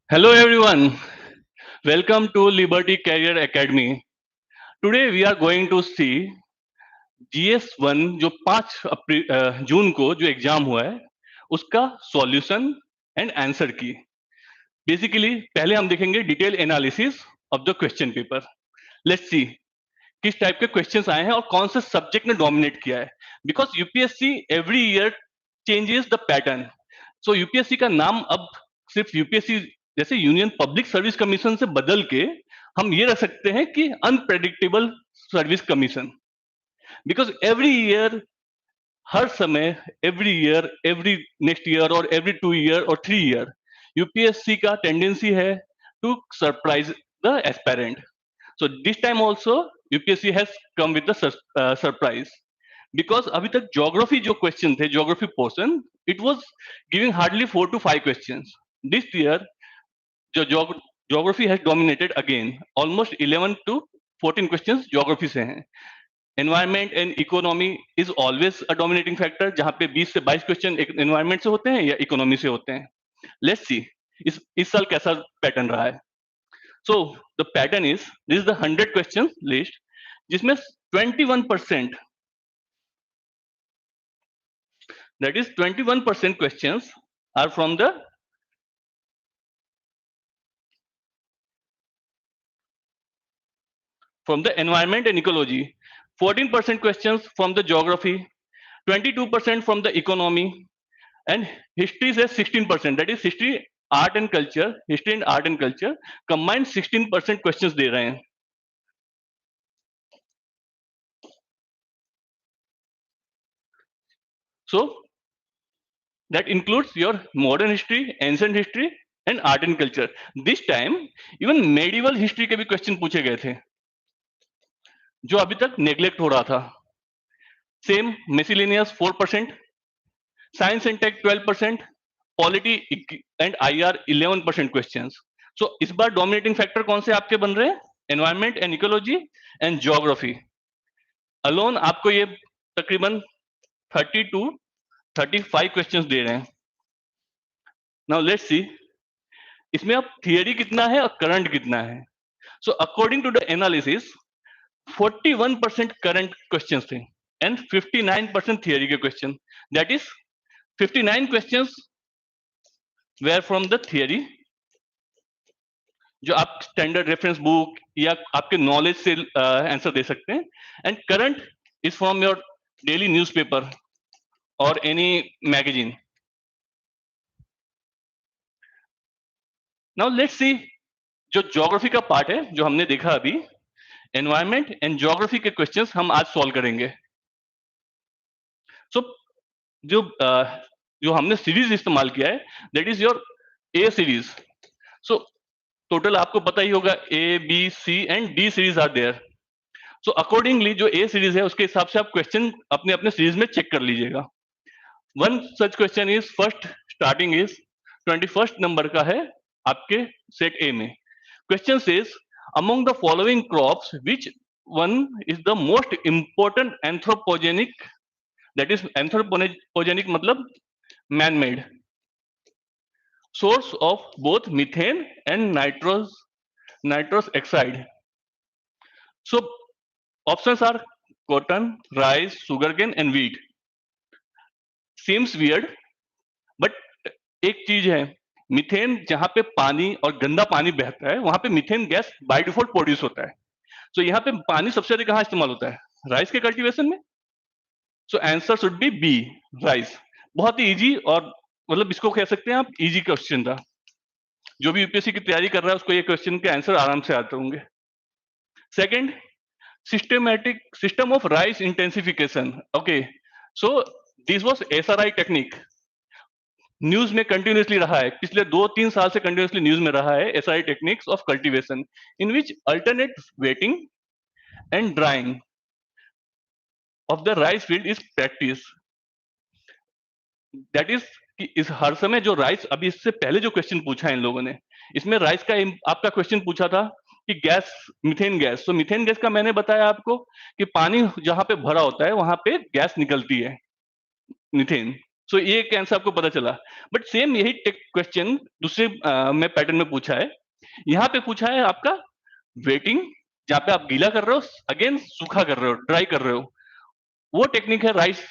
Hello everyone, welcome to Liberty Career Academy. Today we are going to see GS1 जो 5 जून को जो exam हुआ है उसका सॉल्यूशन एंड आंसर की। बेसिकली पहले हम देखेंगे detail analysis of the question paper. Let's see किस टाइप के क्वेश्चंस आए हैं और कौन से सब्जेक्ट ने डोमिनेट किया है। Because UPSC every year changes the pattern. So UPSC का नाम अब सिर्फ यूपीएससी जैसे यूनियन पब्लिक सर्विस कमीशन से बदल के हम ये रख सकते हैं कि unpredictable service commission. Because every year, हर समय, एवरी नेक्स्ट ईयर और एवरी 2 ईयर और 3 ईयर यूपीएससी का टेंडेंसी है to surprise the aspirant. So this time also UPSC has come with the surprise because अभी तक geography जो question थे, geography portion, it was giving hardly 4 to 5 questions. This year जो geography has dominated again, almost 11 to 14 questions geography से हैं। Environment and economy is always a dominating factor, जहाँ पे 20 से 22 क्वेश्चन environment से होते हैं या economy से होते हैं। Let's see इस साल कैसा पैटर्न रहा है। So the pattern is this is the 100 questions list जिसमें 21%, that is 21% questions are from the environment and ecology, 14% questions from the geography, 22% from the economy, and history says 16%, that is history art and culture combined 16% questions दे रहे हैं। So that includes your modern history, ancient history and art and culture. This time even medieval history के भी question पूछे गए थे जो अभी तक नेग्लेक्ट हो रहा था। Same miscellaneous 4%, science and tech 12%, polity and IR 11% questions. So इस बार डोमिनेटिंग फैक्टर कौन से आपके बन रहे हैं? Environment and ecology and geography. Alone आपको ये तकरीबन 30 to 35 क्वेश्चंस दे रहे हैं। नाउ लेट्स सी इसमें अब थियरी कितना है और करंट कितना है। So according to the analysis 41% current questions थे एंड 59% थियरी के question. That is 59 questions were from the theory जो आप स्टैंडर्ड रेफरेंस बुक या आपके नॉलेज से आंसर दे सकते हैं, and current is from your daily newspaper और any magazine. Now let's see जो ज्योग्राफी का पार्ट है जो हमने देखा अभी, एनवायरमेंट एंड ज्योग्राफी के क्वेश्चंस हम आज सॉल्व करेंगे। सो जो जो हमने सीरीज इस्तेमाल किया है that is your A series. So total आपको पता ही होगा A B C and D series are there. So accordingly जो ए सीरीज है उसके हिसाब से आप क्वेश्चन अपने अपने सीरीज में चेक कर लीजिएगा। One such question is first starting is 21 number का है आपके सेट ए में। Question says among the following crops which one is the most important anthropogenic, that is anthropogenic मतलब man made source of both methane and nitrous oxide. So options are cotton, rice, sugarcane and wheat. Seems weird, but एक चीज है, methane जहां पे पानी और गंदा पानी बहता है वहां पे methane gas by default produce होता है। सो यहाँ पे पानी सबसे ज्यादा कहाँ इस्तेमाल होता है? राइस के कल्टीवेशन में। So answer should be B, rice. बहुत ही इजी और मतलब इसको कह सकते हैं आप इजी क्वेश्चन था। जो भी यूपीएससी की तैयारी कर रहा है उसको ये क्वेश्चन के आंसर आराम से आते होंगे। Second, systematic system of rice intensification. Okay, so this was SRI technique, news में कंटिन्यूसली रहा है, पिछले 2-3 साल से कंटिन्यूसली न्यूज में रहा है SRI techniques of cultivation in which alternate waiting and drying of the rice field is practice. That is कि इस हर समय जो राइस, अभी इससे पहले जो क्वेश्चन पूछा है इन लोगों ने, इसमें राइस का आपका क्वेश्चन पूछा था कि गैस, मीथेन गैस। तो मीथेन गैस का मैंने बताया आपको कि पानी जहां पे भरा होता है वहां पे गैस निकलती है, मीथेन। सो ये एक आंसर आपको पता चला। बट सेम यही क्वेश्चन दूसरे में पैटर्न में पूछा है। यहाँ पे पूछा है आपका वेटिंग, जहाँ पे आप गीला कर रहे हो, अगेन सूखा कर रहे हो, ड्राई कर रहे हो। वो टेक्निक है rice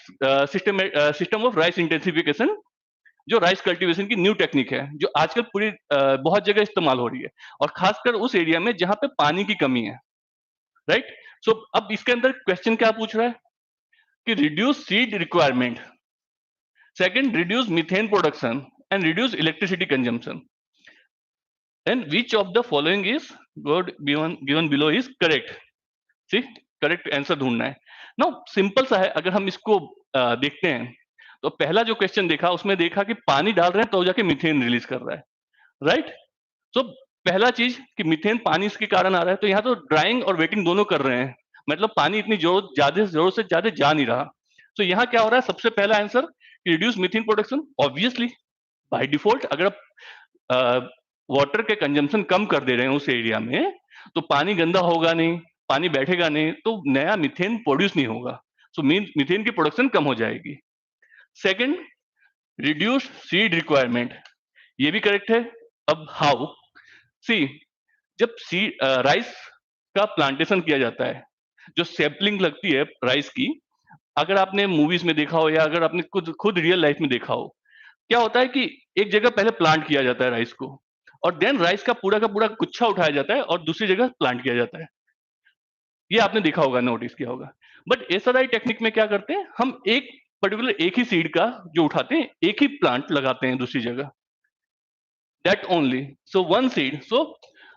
system of rice intensification, जो राइस कल्टीवेशन की न्यू टेक्निक है, जो आजकल पूरी बहुत जगह इस्तेमाल हो रही है, और खासकर उस एरिया में जहां पे पानी की कमी है, राइट। सो अब इसके अंदर क्वेश्चन क्या पूछ रहा है कि reduce seed requirement, second reduce methane production and reduce electricity consumption, and which of the following is given below is correct. C, correct answer ढूंढना है। नो सिंपल सा है, अगर हम इसको देखते हैं तो पहला जो क्वेश्चन देखा उसमें देखा कि पानी डाल रहे हैं तो जाके मीथेन रिलीज कर रहा है, राइट। सो पहला चीज कि मीथेन पानी इसके कारण आ रहा है, तो यहाँ तो ड्राइंग और वेटिंग दोनों कर रहे हैं, मतलब पानी इतनी जरूरत से ज्यादा जा नहीं रहा। तो यहाँ क्या हो रहा है, सबसे पहला answer reduce methane production. Obviously by default अगर आप वाटर के कंजम्पशन कम कर दे रहे हैं उस एरिया में, तो पानी गंदा होगा नहीं, पानी बैठेगा नहीं, तो नया मीथेन प्रोड्यूस नहीं होगा। सो मीथेन की प्रोडक्शन कम हो जाएगी। सेकंड, रिड्यूस सीड रिक्वायरमेंट, ये भी करेक्ट है। अब हाउ, सी, जब सीड राइस का प्लांटेशन किया जाता है, जो सैपलिंग लगती है राइस की, अगर आपने मूवीज में देखा हो या अगर आपने खुद खुद रियल लाइफ में देखा हो, क्या होता है कि एक जगह पहले प्लांट किया जाता है राइस को, और देन राइस का पूरा गुच्छा उठाया जाता है और दूसरी जगह प्लांट किया जाता है। ये आपने देखा होगा, नोटिस किया होगा। बट एसआरआई टेक्निक में क्या करते हैं, हम एक पर्टिकुलर एक ही सीड का जो उठाते हैं, एक ही प्लांट लगाते हैं दूसरी जगह, that only. So one seed, so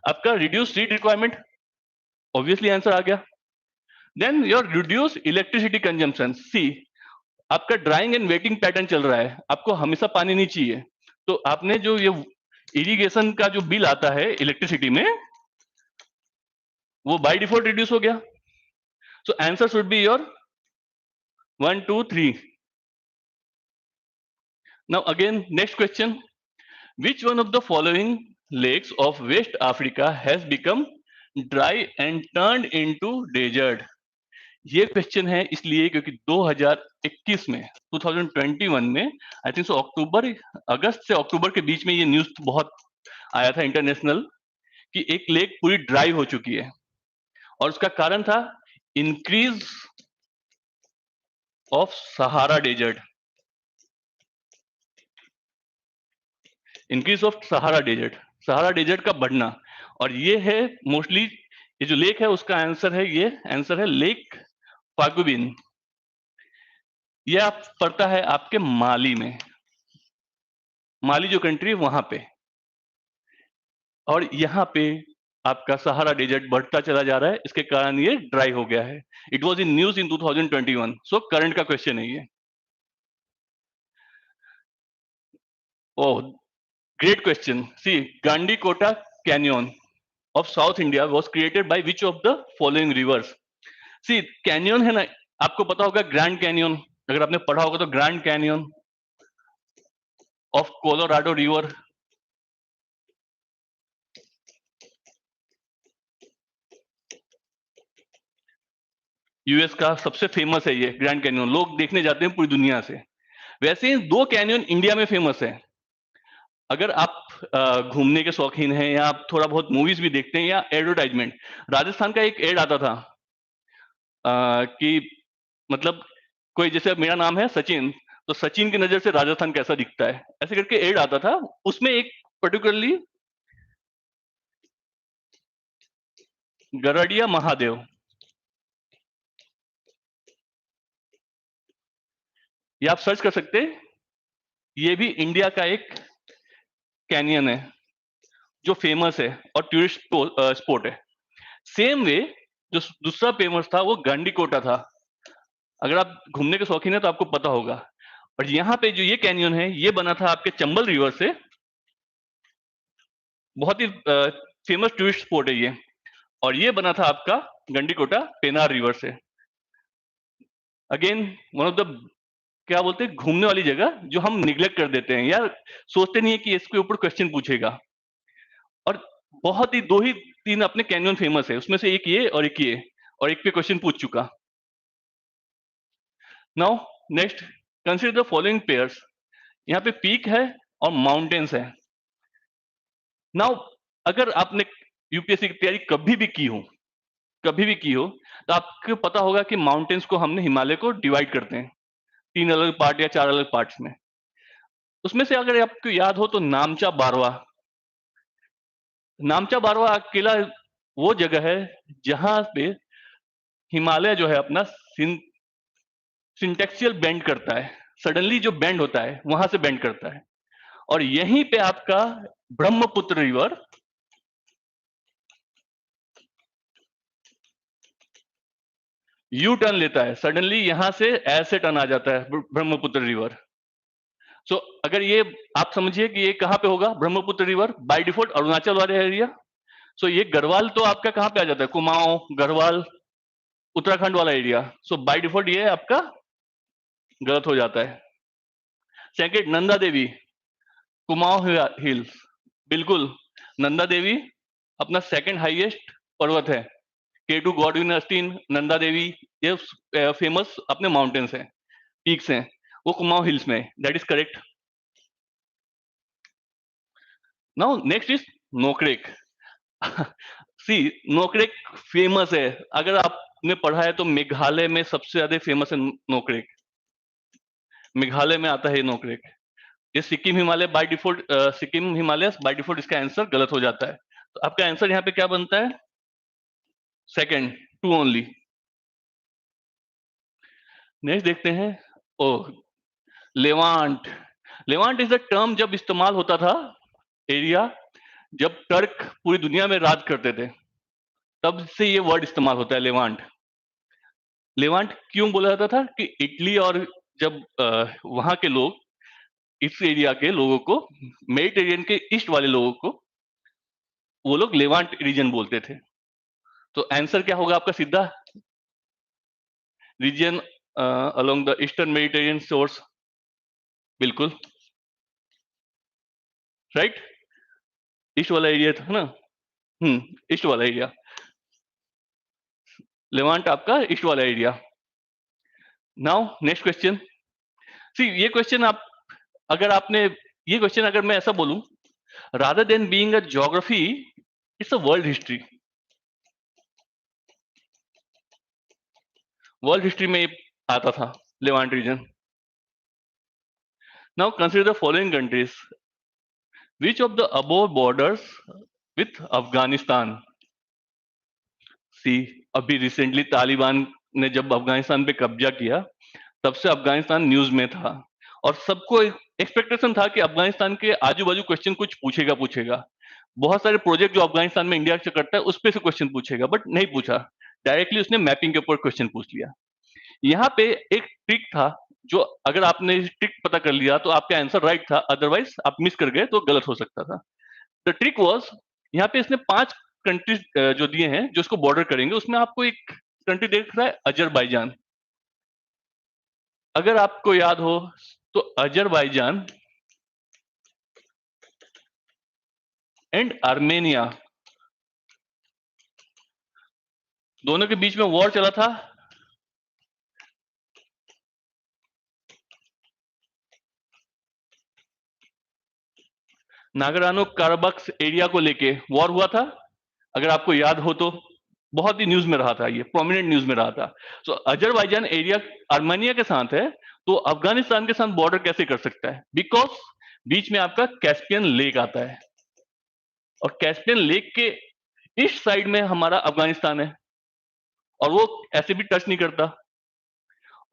आपका reduce seed requirement, obviously answer आ गया। Then your reduce electricity consumption, C, आपका ड्राइंग एंड वेटिंग पैटर्न चल रहा है, आपको हमेशा पानी नहीं चाहिए, तो आपने जो ये इरिगेशन का जो बिल आता है इलेक्ट्रिसिटी में, वो बाय डिफॉल्ट रिड्यूस हो गया। सो answer should be your 1 2 3। Now again next question, which one of the following lakes of West Africa has become dry and turned into desert? ये क्वेश्चन है इसलिए क्योंकि 2021 में 2021 में आई थिंक सो अक्टूबर, अगस्त से अक्टूबर के बीच में ये न्यूज बहुत आया था इंटरनेशनल, कि एक लेक पूरी ड्राई हो चुकी है, और उसका कारण था increase of Sahara desert, increase of Sahara desert का बढ़ना। और ये है मोस्टली, ये जो लेक है उसका आंसर है, ये आंसर है लेक फागुबिन। ये आप पड़ता है आपके माली में, माली जो कंट्री है वहां पे, और यहाँ पे आपका सहारा डेजर्ट बढ़ता चला जा रहा है, इसके कारण ये ड्राई हो गया है। It was in news in 2021, so current का क्वेश्चन है ये। ओह, great question. See, Gandikota Canyon of South India was created by which of the following rivers? See, canyon है ना, आपको पता होगा ग्रैंड कैनियन, अगर आपने पढ़ा होगा तो grand canyon of Colorado river, US का सबसे फेमस है ये ग्रैंड कैनियन, लोग देखने जाते हैं पूरी दुनिया से। वैसे ही दो कैनियन इंडिया में फेमस है। अगर आप घूमने के शौकीन हैं या आप थोड़ा बहुत मूवीज भी देखते हैं या एडवर्टाइजमेंट, राजस्थान का एक एड आता था कि मतलब कोई, जैसे अब मेरा नाम है सचिन, तो सचिन की नजर से राजस्थान कैसा दिखता है, ऐसे करके एड आता था। उसमें एक पर्टिकुलरली गरडिया महादेव, ये आप सर्च कर सकते हैं, ये भी इंडिया का एक कैनियन है जो फेमस है और टूरिस्ट स्पॉट है। सेम वे जो दूसरा फेमस था वो गंडीकोटा था, अगर आप घूमने के शौकीन है तो आपको पता होगा। और यहाँ पे जो ये कैनियन है ये बना था आपके चंबल रिवर से, बहुत ही फेमस टूरिस्ट स्पॉट है ये, और ये बना था आपका गंडीकोटा पेनार रिवर से। अगेन वन ऑफ द, क्या बोलते हैं, घूमने वाली जगह जो हम निग्लेक्ट कर देते हैं या सोचते नहीं है कि इसके ऊपर क्वेश्चन पूछेगा। और बहुत ही दो ही तीन अपने कैनियन फेमस है, उसमें से एक ये और एक ये, और एक पे क्वेश्चन पूछ चुका। Now next, consider the following pairs, यहाँ पे पीक है और माउंटेन्स है। नाउ अगर आपने यूपीएससी की तैयारी कभी भी की हो, तो आपको पता होगा कि माउंटेन्स को हमने हिमालय को डिवाइड करते हैं 3 अलग पार्ट या 4 अलग पार्ट्स में। उसमें से अगर आपको याद हो तो नामचा बारवा अकेला वो जगह है जहां पे हिमालय जो है अपना सिंटेक्सियल बेंड करता है, सडनली जो बेंड होता है वहां से बेंड करता है, और यहीं पे आपका ब्रह्मपुत्र रिवर यू टर्न लेता है, सडनली यहां से ऐसे टर्न आ जाता है ब्रह्मपुत्र रिवर। सो अगर ये आप समझिए कि ये कहां पे होगा, Brahmaputra river by default Arunachal वाले एरिया। सो ये गढ़वाल तो आपका कहां पे आ जाता है, कुमाऊं, गढ़वाल, उत्तराखंड वाला एरिया। सो बाय डिफॉल्ट ये आपका गलत हो जाता है। सेकंड, नंदा देवी, कुमाऊं हिल्स, बिल्कुल नंदा देवी अपना सेकंड हाईएस्ट पर्वत है। K2 गॉड यूनिवर्सिटी इन नंदा देवी, ये फेमस अपने माउंटेन्स हैं, पीक्स हैं, वो कुमाऊं हिल्स में, that is correct. Now next is Nokrek. C Nokrek famous है, अगर आपने पढ़ा है तो मेघालय में सबसे ज्यादा फेमस है नोकरेक, मेघालय में आता है नोकरेक। ये Sikkim Himalaya by default, Sikkim Himalaya by default इसका आंसर गलत हो जाता है। तो आपका आंसर यहाँ पे क्या बनता है, सेकंड, 2 ओनली। नेक्स्ट देखते हैं, oh Levant. Levant is the term जब इस्तेमाल होता था एरिया, जब टर्क पूरी दुनिया में राज करते थे, तब से ये वर्ड इस्तेमाल होता है लेवांट। लेवांट क्यों बोला जाता था कि इटली और जब वहां के लोग, इस एरिया के लोगों को, मेडिटेरियन के ईस्ट वाले लोगों को वो लोग लेवांट रीजन बोलते थे। तो आंसर क्या होगा आपका सीधा, region along the eastern Mediterranean source, बिल्कुल राइट, ईस्ट वाला एरिया था ना, ईस्ट वाला एरिया, लेवांट आपका ईस्ट वाला area. Now next question, see ये क्वेश्चन आप, अगर आपने ये क्वेश्चन अगर मैं ऐसा बोलूं, rather than being a geography, it's a world history. World history में आता था Levant region. Now consider the following countries, which of the above borders with Afghanistan. See अभी रिसेंटली तालिबान ने जब अफगानिस्तान पे कब्जा किया, तब से अफगानिस्तान न्यूज में था, और सबको एक्सपेक्टेशन था कि अफगानिस्तान के आजू बाजू क्वेश्चन कुछ पूछेगा। बहुत सारे प्रोजेक्ट जो अफगानिस्तान में इंडिया से करता है उस पे से क्वेश्चन पूछेगा, बट नहीं पूछा, डायरेक्टली उसने मैपिंग के ऊपर क्वेश्चन पूछ लिया। यहाँ पे एक ट्रिक था, जो अगर आपने ट्रिक पता कर लिया तो आपका आंसर राइट था, अदरवाइज आप मिस कर गए तो गलत हो सकता था। द ट्रिक वॉज, यहाँ पे इसने 5 कंट्रीज जो दिए हैं जो इसको बॉर्डर करेंगे, उसमें आपको एक कंट्री देख रहा है अजरबैजान। अगर आपको याद हो तो अजरबैजान एंड आर्मेनिया, दोनों के बीच में वॉर चला था। नागरानो काराबक्स एरिया को लेके वॉर हुआ था, अगर आपको याद हो तो, बहुत ही न्यूज में रहा था, ये प्रोमिनेंट न्यूज में रहा था। सो अजरबैजान एरिया आर्मेनिया के साथ है, तो अफगानिस्तान के साथ बॉर्डर कैसे कर सकता है, बिकॉज बीच में आपका कैस्पियन लेक आता है, और कैस्पियन लेक के ईस्ट साइड में हमारा अफगानिस्तान है, और वो ऐसे भी टच नहीं करता,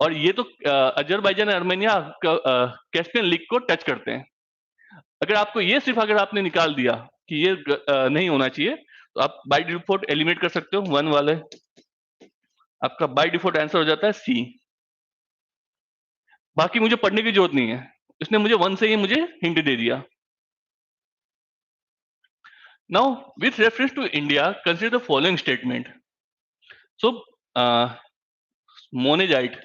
और ये तो अजरबैजान आर्मेनिया कैस्पियन लेक को टच करते हैं। अगर आपको ये सिर्फ अगर आपने निकाल दिया कि ये नहीं होना चाहिए, तो आप बाय डिफॉल्ट एलिमिनेट कर सकते हो 1 वाले, आपका बाय डिफॉल्ट आंसर हो जाता है सी। बाकी मुझे पढ़ने की जरूरत नहीं है, इसने मुझे 1 से ही मुझे हिंट दे दिया। Now with reference to India, consider the following statement. So monazite,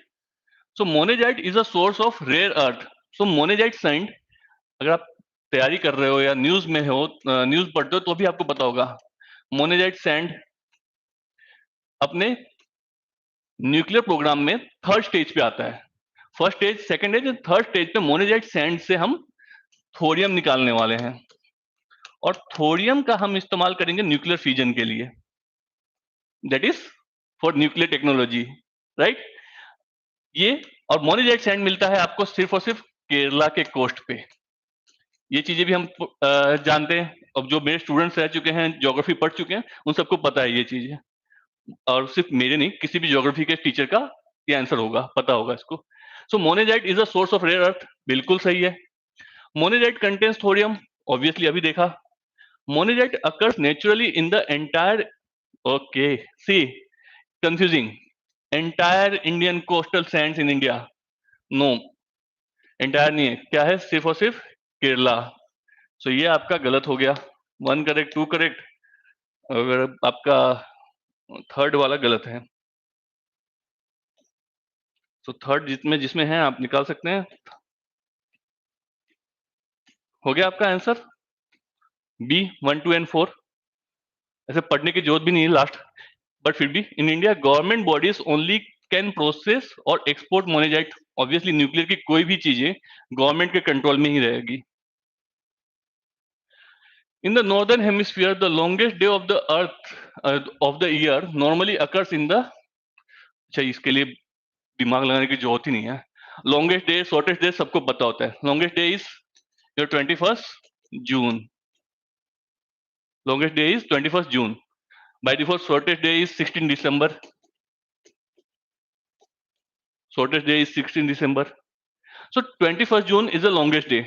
so monazite is a source of rare earth. So monazite sand, अगर आप तैयारी कर रहे हो या न्यूज में हो, न्यूज पढ़ते हो तो भी आपको पता होगा, मोनेजाइट सैंड अपने न्यूक्लियर प्रोग्राम में 3rd स्टेज पे आता है। First stage, second stage, third stage पे मोनेजाइट सैंड से हम थोरियम निकालने वाले हैं, और थोरियम का हम इस्तेमाल करेंगे न्यूक्लियर फ्यूजन के लिए, that is for nuclear technology, right. ये और मोनेजाइट सैंड मिलता है आपको सिर्फ और सिर्फ केरला के कोस्ट पे। ये चीजें भी हम जानते हैं, अब जो मेरे स्टूडेंट्स रह चुके हैं, ज्योग्राफी पढ़ चुके हैं, उन सबको पता है ये चीजें, और सिर्फ मेरे नहीं, किसी भी ज्योग्राफी के टीचर का ये आंसर होगा, पता होगा इसको। So monazite is a source of rare earth, बिल्कुल सही है। मोनेजाइट कंटेन्स थोरियम, ऑब्वियसली अभी देखा। Monazite occurs naturally in the entire, okay, see confusing, entire Indian coastal sands in India, no, entire नहीं है, क्या है, सिर्फ और सिर्फ केरला। सो ये आपका गलत हो गया, 1 करेक्ट, 2 करेक्ट, अगर आपका थर्ड वाला गलत है। तो थर्ड जिसमें है आप निकाल सकते हैं। हो गया आपका आंसर बी, 1, 2 एंड 4। ऐसे पढ़ने की जरूरत भी नहीं है लास्ट, बट फिर भी in India government bodies only can process और एक्सपोर्ट मोनेजाइट, ऑब्वियसली न्यूक्लियर की कोई भी चीजें गवर्नमेंट के कंट्रोल में ही रहेगी। In the northern hemisphere the longest day of the earth of the year normally occurs in the, अच्छा इसके लिए दिमाग लगाने की जरूरत ही नहीं है। लॉन्गेस्ट डे, शॉर्टेस्ट डे सबको पता होता है। Longest day is your 21st June, longest day is 21st June. By default, shortest day is 16 December. Shortest day is 16 December. So 21st June is the longest day.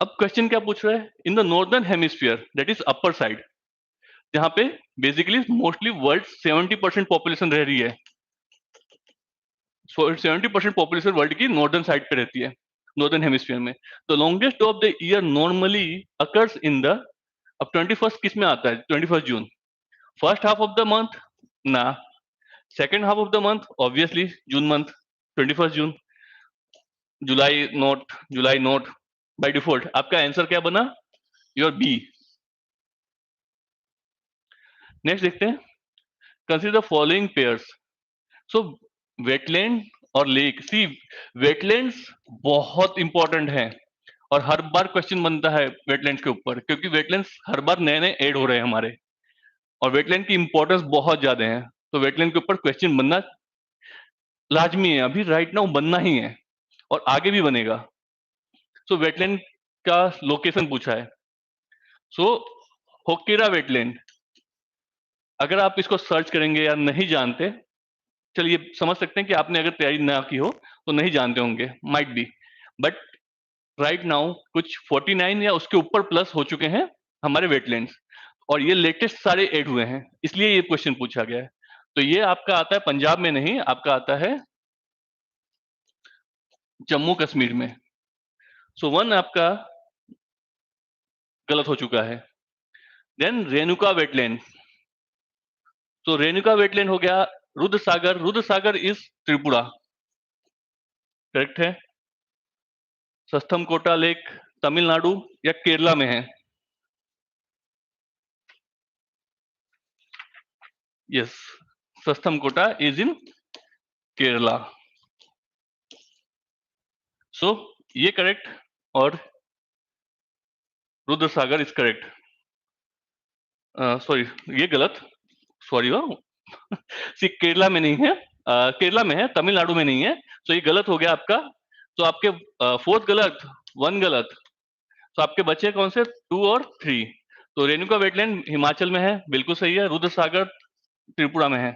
अब question क्या पूछ रहा है, in the northern hemisphere that is upper side, जहां पे basically mostly world 70% population रह रही है, 70% पॉपुलेशन वर्ल्ड की नॉर्दर्न साइड पे रहती है, नॉर्दर्न हेमिस्फीयर में। The longest of the year normally occurs in the, अब 21st किस में आता है, 21st June, first half of the month ना, second half of the month, obviously June month, 21st June. July not, July not, by default आपका answer क्या बना, your B. Next देखते हैं, consider following pairs. So wetland और lake, सी wetlands बहुत important है, और हर बार क्वेश्चन बनता है वेटलैंड्स के ऊपर, क्योंकि वेटलैंड्स हर बार नए नए ऐड हो रहे हैं हमारे, और वेटलैंड की इंपॉर्टेंस बहुत ज्यादा है, तो वेटलैंड के ऊपर क्वेश्चन बनना लाजमी है, अभी राइट नाउ बनना ही है, और आगे भी बनेगा। सो वेटलैंड का लोकेशन पूछा है, सो होकेरा वेटलैंड, अगर आप इसको सर्च करेंगे या नहीं जानते, चलिए समझ सकते हैं कि आपने अगर तैयारी ना की हो तो नहीं जानते होंगे, might be, but right now कुछ 49 या उसके ऊपर प्लस हो चुके हैं हमारे वेटलैंड्स, और ये लेटेस्ट सारे ऐड हुए हैं, इसलिए ये क्वेश्चन पूछा गया है। तो ये आपका आता है पंजाब में नहीं, आपका आता है जम्मू कश्मीर में। सो 1 आपका गलत हो चुका है। देन रेणुका वेटलैंड, तो रेणुका वेटलैंड हो गया रुद्रसागर, रुद्रसागर इज त्रिपुरा, करेक्ट है। सस्थम कोटा लेक तमिलनाडु या केरला में है, yes, Sasthamkotta is in Kerala. So ये करेक्ट, और रुद्रसागर इज करेक्ट, सॉरी ये गलत, सॉरी हो सी केरला में नहीं है, केरला में है, तमिलनाडु में नहीं है, तो ये गलत हो गया आपका। तो आपके 4th गलत, 1 गलत, तो आपके बचे कौन से, 2 और 3। तो रेणुका वेटलैंड हिमाचल में है, बिल्कुल सही है, रुद्रसागर त्रिपुरा में है।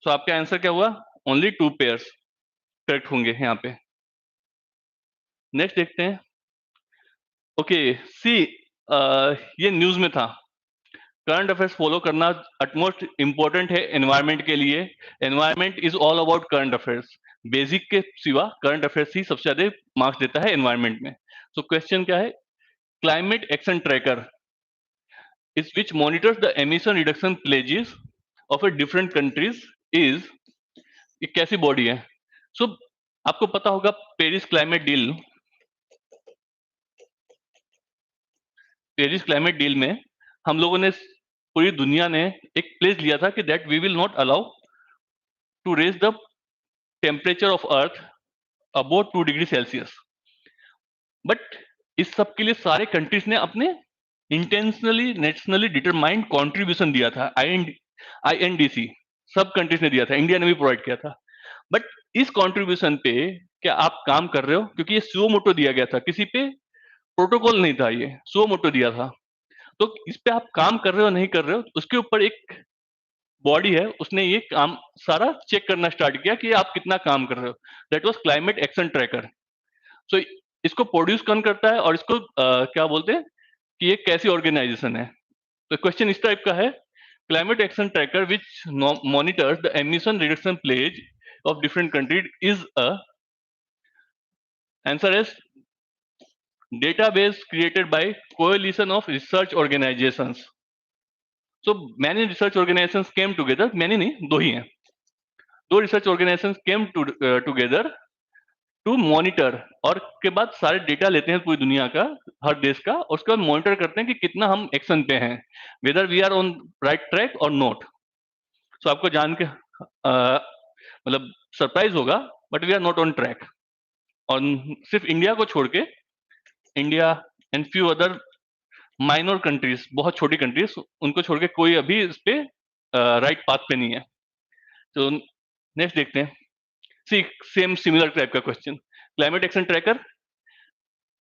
तो आपका आंसर क्या हुआ, ओनली 2 पेयर्स करेक्ट होंगे यहाँ पे। नेक्स्ट देखते हैं, ओके सी, ये न्यूज में था, करंट अफेयर्स फॉलो करना अटमोस्ट इंपॉर्टेंट है एनवायरमेंट के लिए, environment is all about current affairs, basic के सिवा करंट अफेयर्स ही सबसे ज्यादा मार्क्स देता है एनवायरमेंट में। तो क्वेश्चन क्या है, climate action tracker is which monitors the emission reduction pledges of a different countries is, ये कैसी बॉडी है। सो आपको पता होगा Paris climate deal, Paris climate deal में हम लोगों ने, पूरी दुनिया ने एक प्लेज लिया था कि that we will not allow to raise the temperature of earth about 2 degree Celsius. But इस सब के लिए सारे कंट्रीज ने अपने इंटेंशनली नेशनली डिटरमाइंड कंट्रीब्यूशन दिया था, INDC सब कंट्रीज ने दिया था, इंडिया ने भी प्रोवाइड किया था। बट इस कंट्रीब्यूशन पे क्या आप काम कर रहे हो? क्योंकि ये सुओ मोटो दिया गया था, किसी पे प्रोटोकॉल नहीं था, ये सुओ मोटो दिया था। तो इस पे आप काम कर रहे हो नहीं कर रहे हो, उसके ऊपर एक बॉडी है, उसने ये काम सारा चेक करना स्टार्ट किया कि आप कितना काम कर रहे हो। That was climate action tracker. So इसको प्रोड्यूस कौन करता है और इसको क्या बोलते हैं कि ये कैसी ऑर्गेनाइजेशन है? तो क्वेश्चन इस टाइप का है, climate action tracker which monitors the emission reduction pledge of different countries is a answer is database created by coalition of research organizations. So many research organizations came together, many नहीं, दो ही हैं, दो research organizations came together to monitor, और के बाद सारे data लेते हैं पूरी दुनिया का, हर देश का, और उसके बाद मॉनिटर करते हैं कि कितना हम एक्शन पे हैं, whether we are on right track और नॉट। सो आपको जान के मतलब सरप्राइज होगा, but we are not on track. और सिर्फ इंडिया को छोड़ के, India and few other minor countries, बहुत छोटी कंट्रीज, उनको छोड़ के कोई अभी इस पे राइट पाथ पे नहीं है। तो नेक्स्ट देखते हैं, सी सेम सिमिलर टाइप का question, climate action tracker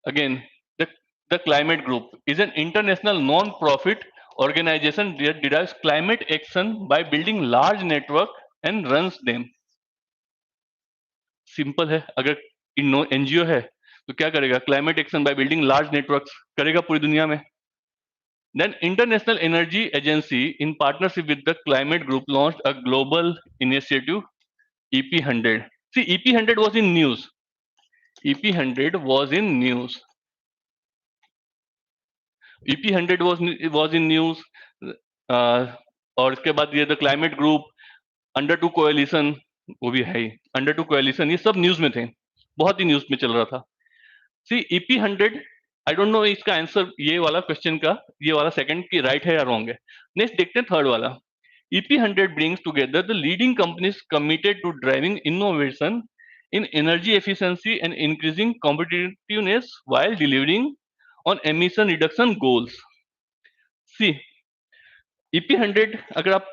again, the Climate group is an international non profit organization that derives climate action by building large network and runs them. Simple है, अगर NGO है तो क्या करेगा? Climate action by building large networks करेगा पूरी दुनिया में। Then International Energy Agency, in partnership with the Climate Group, launched a global initiative, EP100. See, EP100 was in news. EP100 was in news. EP100 was in news. और इसके बाद ये the Climate group, under two coalition, वो भी है ही, under two coalition, ये सब news में थे, बहुत ही न्यूज में चल रहा था। सी EP100, आई डोंट नो इसका आंसर ये वाला क्वेश्चन का, ये वाला सेकंड की राइट है या रॉन्ग है। नेक्स्ट देखते हैं थर्ड वाला, EP100 brings together the leading companies committed to driving innovation in energy efficiency and increasing competitiveness while delivering on emission reduction goals. See, EP100 अगर आप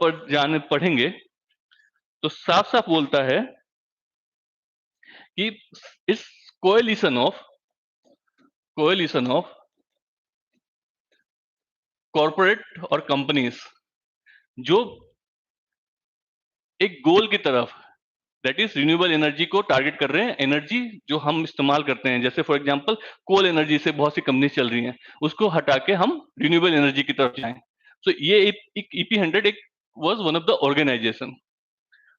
पढ़ेंगे तो साफ साफ बोलता है कि इस कोएलिशन ऑफ कॉर्पोरेट और कंपनीज जो एक गोल की तरफ, दैट इज रिन्यूएबल एनर्जी को टारगेट कर रहे हैं, एनर्जी जो हम इस्तेमाल करते हैं, जैसे फॉर एग्जांपल कोल एनर्जी से बहुत सी कंपनी चल रही हैं, उसको हटा के हम रिन्यूएबल एनर्जी की तरफ जाएं। सो ये एक EP100 एक was one of the organisation.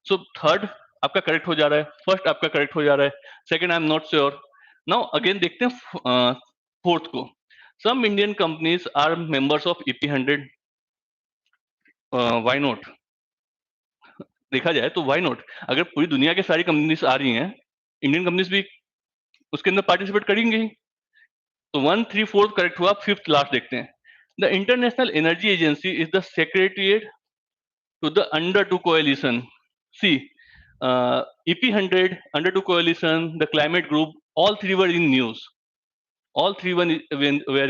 So third आपका करेक्ट हो जा रहा है, फर्स्ट आपका करेक्ट हो जा रहा है, second I am not sure. Now again देखते हैं फोर्थ को, some Indian companies are members of EP100, why not? देखा जाए तो व्हाई नॉट, अगर पूरी दुनिया के सारी कंपनीज आ रही हैं, इंडियन कंपनीज भी उसके अंदर पार्टिसिपेट करेंगे ही। तो 1, 3, 4 करेक्ट हुआ, फिफ्थ लास्ट देखते हैं, the International Energy Agency is the secretariat to the Under two Coalition. See EP100, Under two Coalition, the Climate Group, all three were in news, all three were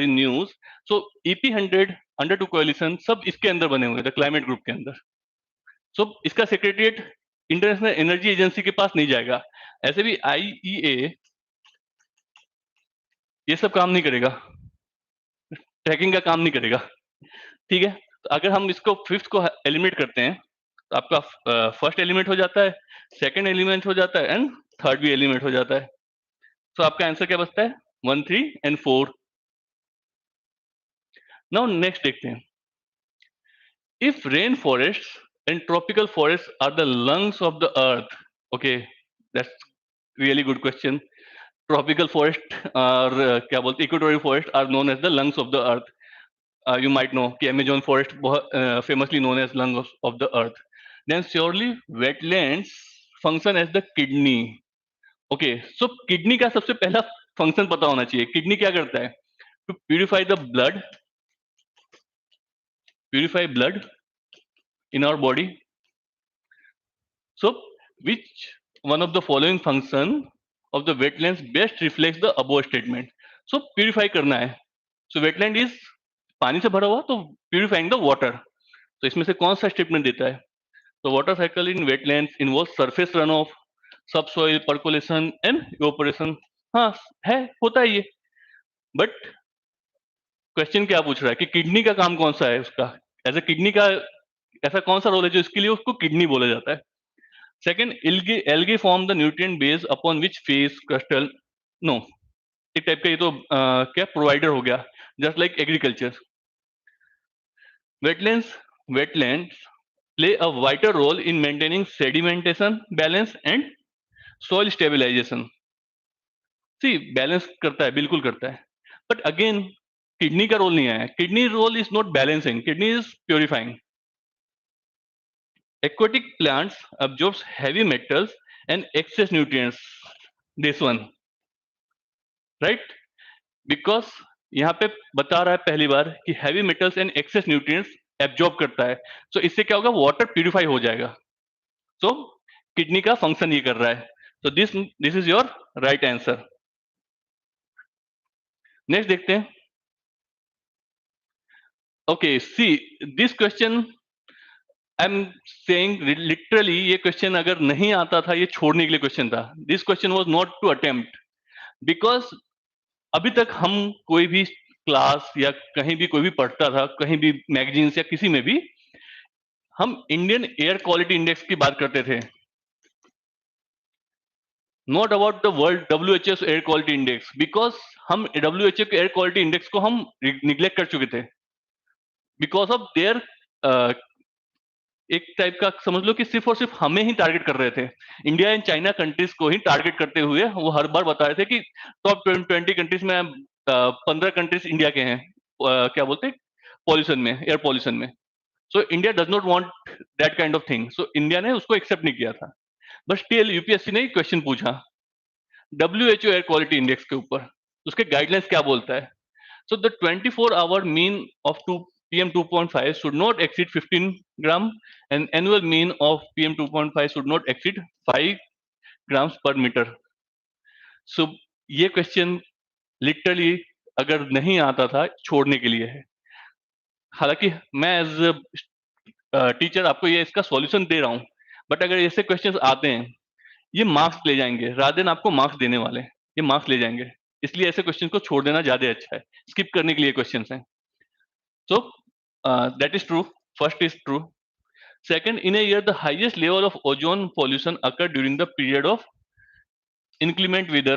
in news. So EP100, Under two coalition, सब इसके अंदर बने हुए, the Climate group के अंदर। सो इसका secretariat international Energy agency के पास नहीं जाएगा, ऐसे भी IEA ये सब काम नहीं करेगा, ट्रैकिंग का काम नहीं करेगा, ठीक है। तो अगर हम इसको फिफ्थ को एलिमिनेट करते हैं तो आपका फर्स्ट एलिमेंट हो जाता है, सेकंड एलिमेंट हो जाता है, एंड थर्ड भी एलिमेंट हो जाता है। तो आपका आंसर क्या बचता है? 1, 3 एंड 4। नाउ नेक्स्ट देखते हैं, if rain forest and tropical forest are the lungs of the earth, okay, that's really good question. Tropical forest और क्या बोलते हैं, equatorial forest are known as the lungs of the earth. You might know कि Amazon forest बहुत famously known as lung of the earth. Then surely wetlands function as the kidney. Okay, so kidney का सबसे पहला function पता होना चाहिए। Kidney क्या करता है? To purify the blood, purify blood in our body. So which one of the following function of the wetlands best reflects the above statement. So purify करना है. So wetland is पानी से भरा हुआ, तो purifying the water. तो इसमें से कौन सा स्टेटमेंट देता है? तो water cycle in wetlands involves surface runoff, subsoil percolation and evaporation. हाँ है, होता है ये. बट क्वेश्चन क्या पूछ रहा है कि किडनी का काम कौन सा है उसका? एज ए किडनी का ऐसा कौन सा रोल है जो इसके लिए उसको किडनी बोला जाता है? Second, algae form the nutrient base upon which face crustal no, एक टाइप का ये तो क्या प्रोवाइडर हो गया, just like agriculture. Wetlands play a vital role in maintaining sedimentation balance and soil stabilization. See balance करता है, बिल्कुल करता है, बट अगेन किडनी का रोल नहीं आया. Kidney role is not balancing, kidney is purifying. Aquatic plants absorbs heavy metals and excess nutrients. This one, right? Because यहाँ पे बता रहा है पहली बार कि heavy metals and excess nutrients absorb करता है. So इससे क्या होगा? Water purify हो जाएगा. So किडनी का फंक्शन ये कर रहा है. So this is your right answer. Next देखते हैं. Okay, see this question. I'm saying literally ये क्वेश्चन अगर नहीं आता था, ये छोड़ने के लिए क्वेश्चन था. This question was not to attempt, because अभी तक हम कोई भी क्लास या कहीं भी कोई भी पढ़ता था, कहीं भी मैगजीन्स या किसी में भी, हम इंडियन एयर क्वालिटी इंडेक्स की बात करते थे, not about the world WHO air quality index, because हम WHO के एयर क्वालिटी इंडेक्स को हम निग्लेक्ट कर चुके थे बिकॉज ऑफ देयर एक टाइप का समझ लो कि सिर्फ और सिर्फ हमें ही टारगेट कर रहे थे. इंडिया एंड चाइना कंट्रीज को ही टारगेट करते हुए वो हर बार बता रहे थे कि टॉप 20 कंट्रीज में 15 कंट्रीज इंडिया के हैं, क्या बोलते हैं, पॉल्यूशन में, एयर पॉल्यूशन में. So India does not want that kind of thing. So India ने उसको एक्सेप्ट नहीं किया था. बट स्टिल यूपीएससी ने क्वेश्चन पूछा WHO एयर क्वालिटी इंडेक्स के ऊपर, उसके गाइडलाइंस क्या बोलता है. So the 24-hour mean of PM 2.5 should not exceed 15 gram and annual mean of PM 2.5 should not exceed 5 grams per meter. So ये question literally अगर नहीं आता था छोड़ने के लिए है. हालांकि मैं एज टीचर आपको ये इसका सॉल्यूशन दे रहा हूं, बट अगर ऐसे क्वेश्चंस आते हैं ये मार्क्स ले जाएंगे, रादर देन आपको मार्क्स देने वाले ये मार्क्स ले जाएंगे. इसलिए ऐसे क्वेश्चन को छोड़ देना ज्यादा अच्छा है, स्किप करने के लिए क्वेश्चन हैं. So that is true. First is true. Second, in a year, the highest level of ozone pollution occurred during the period of inclement weather.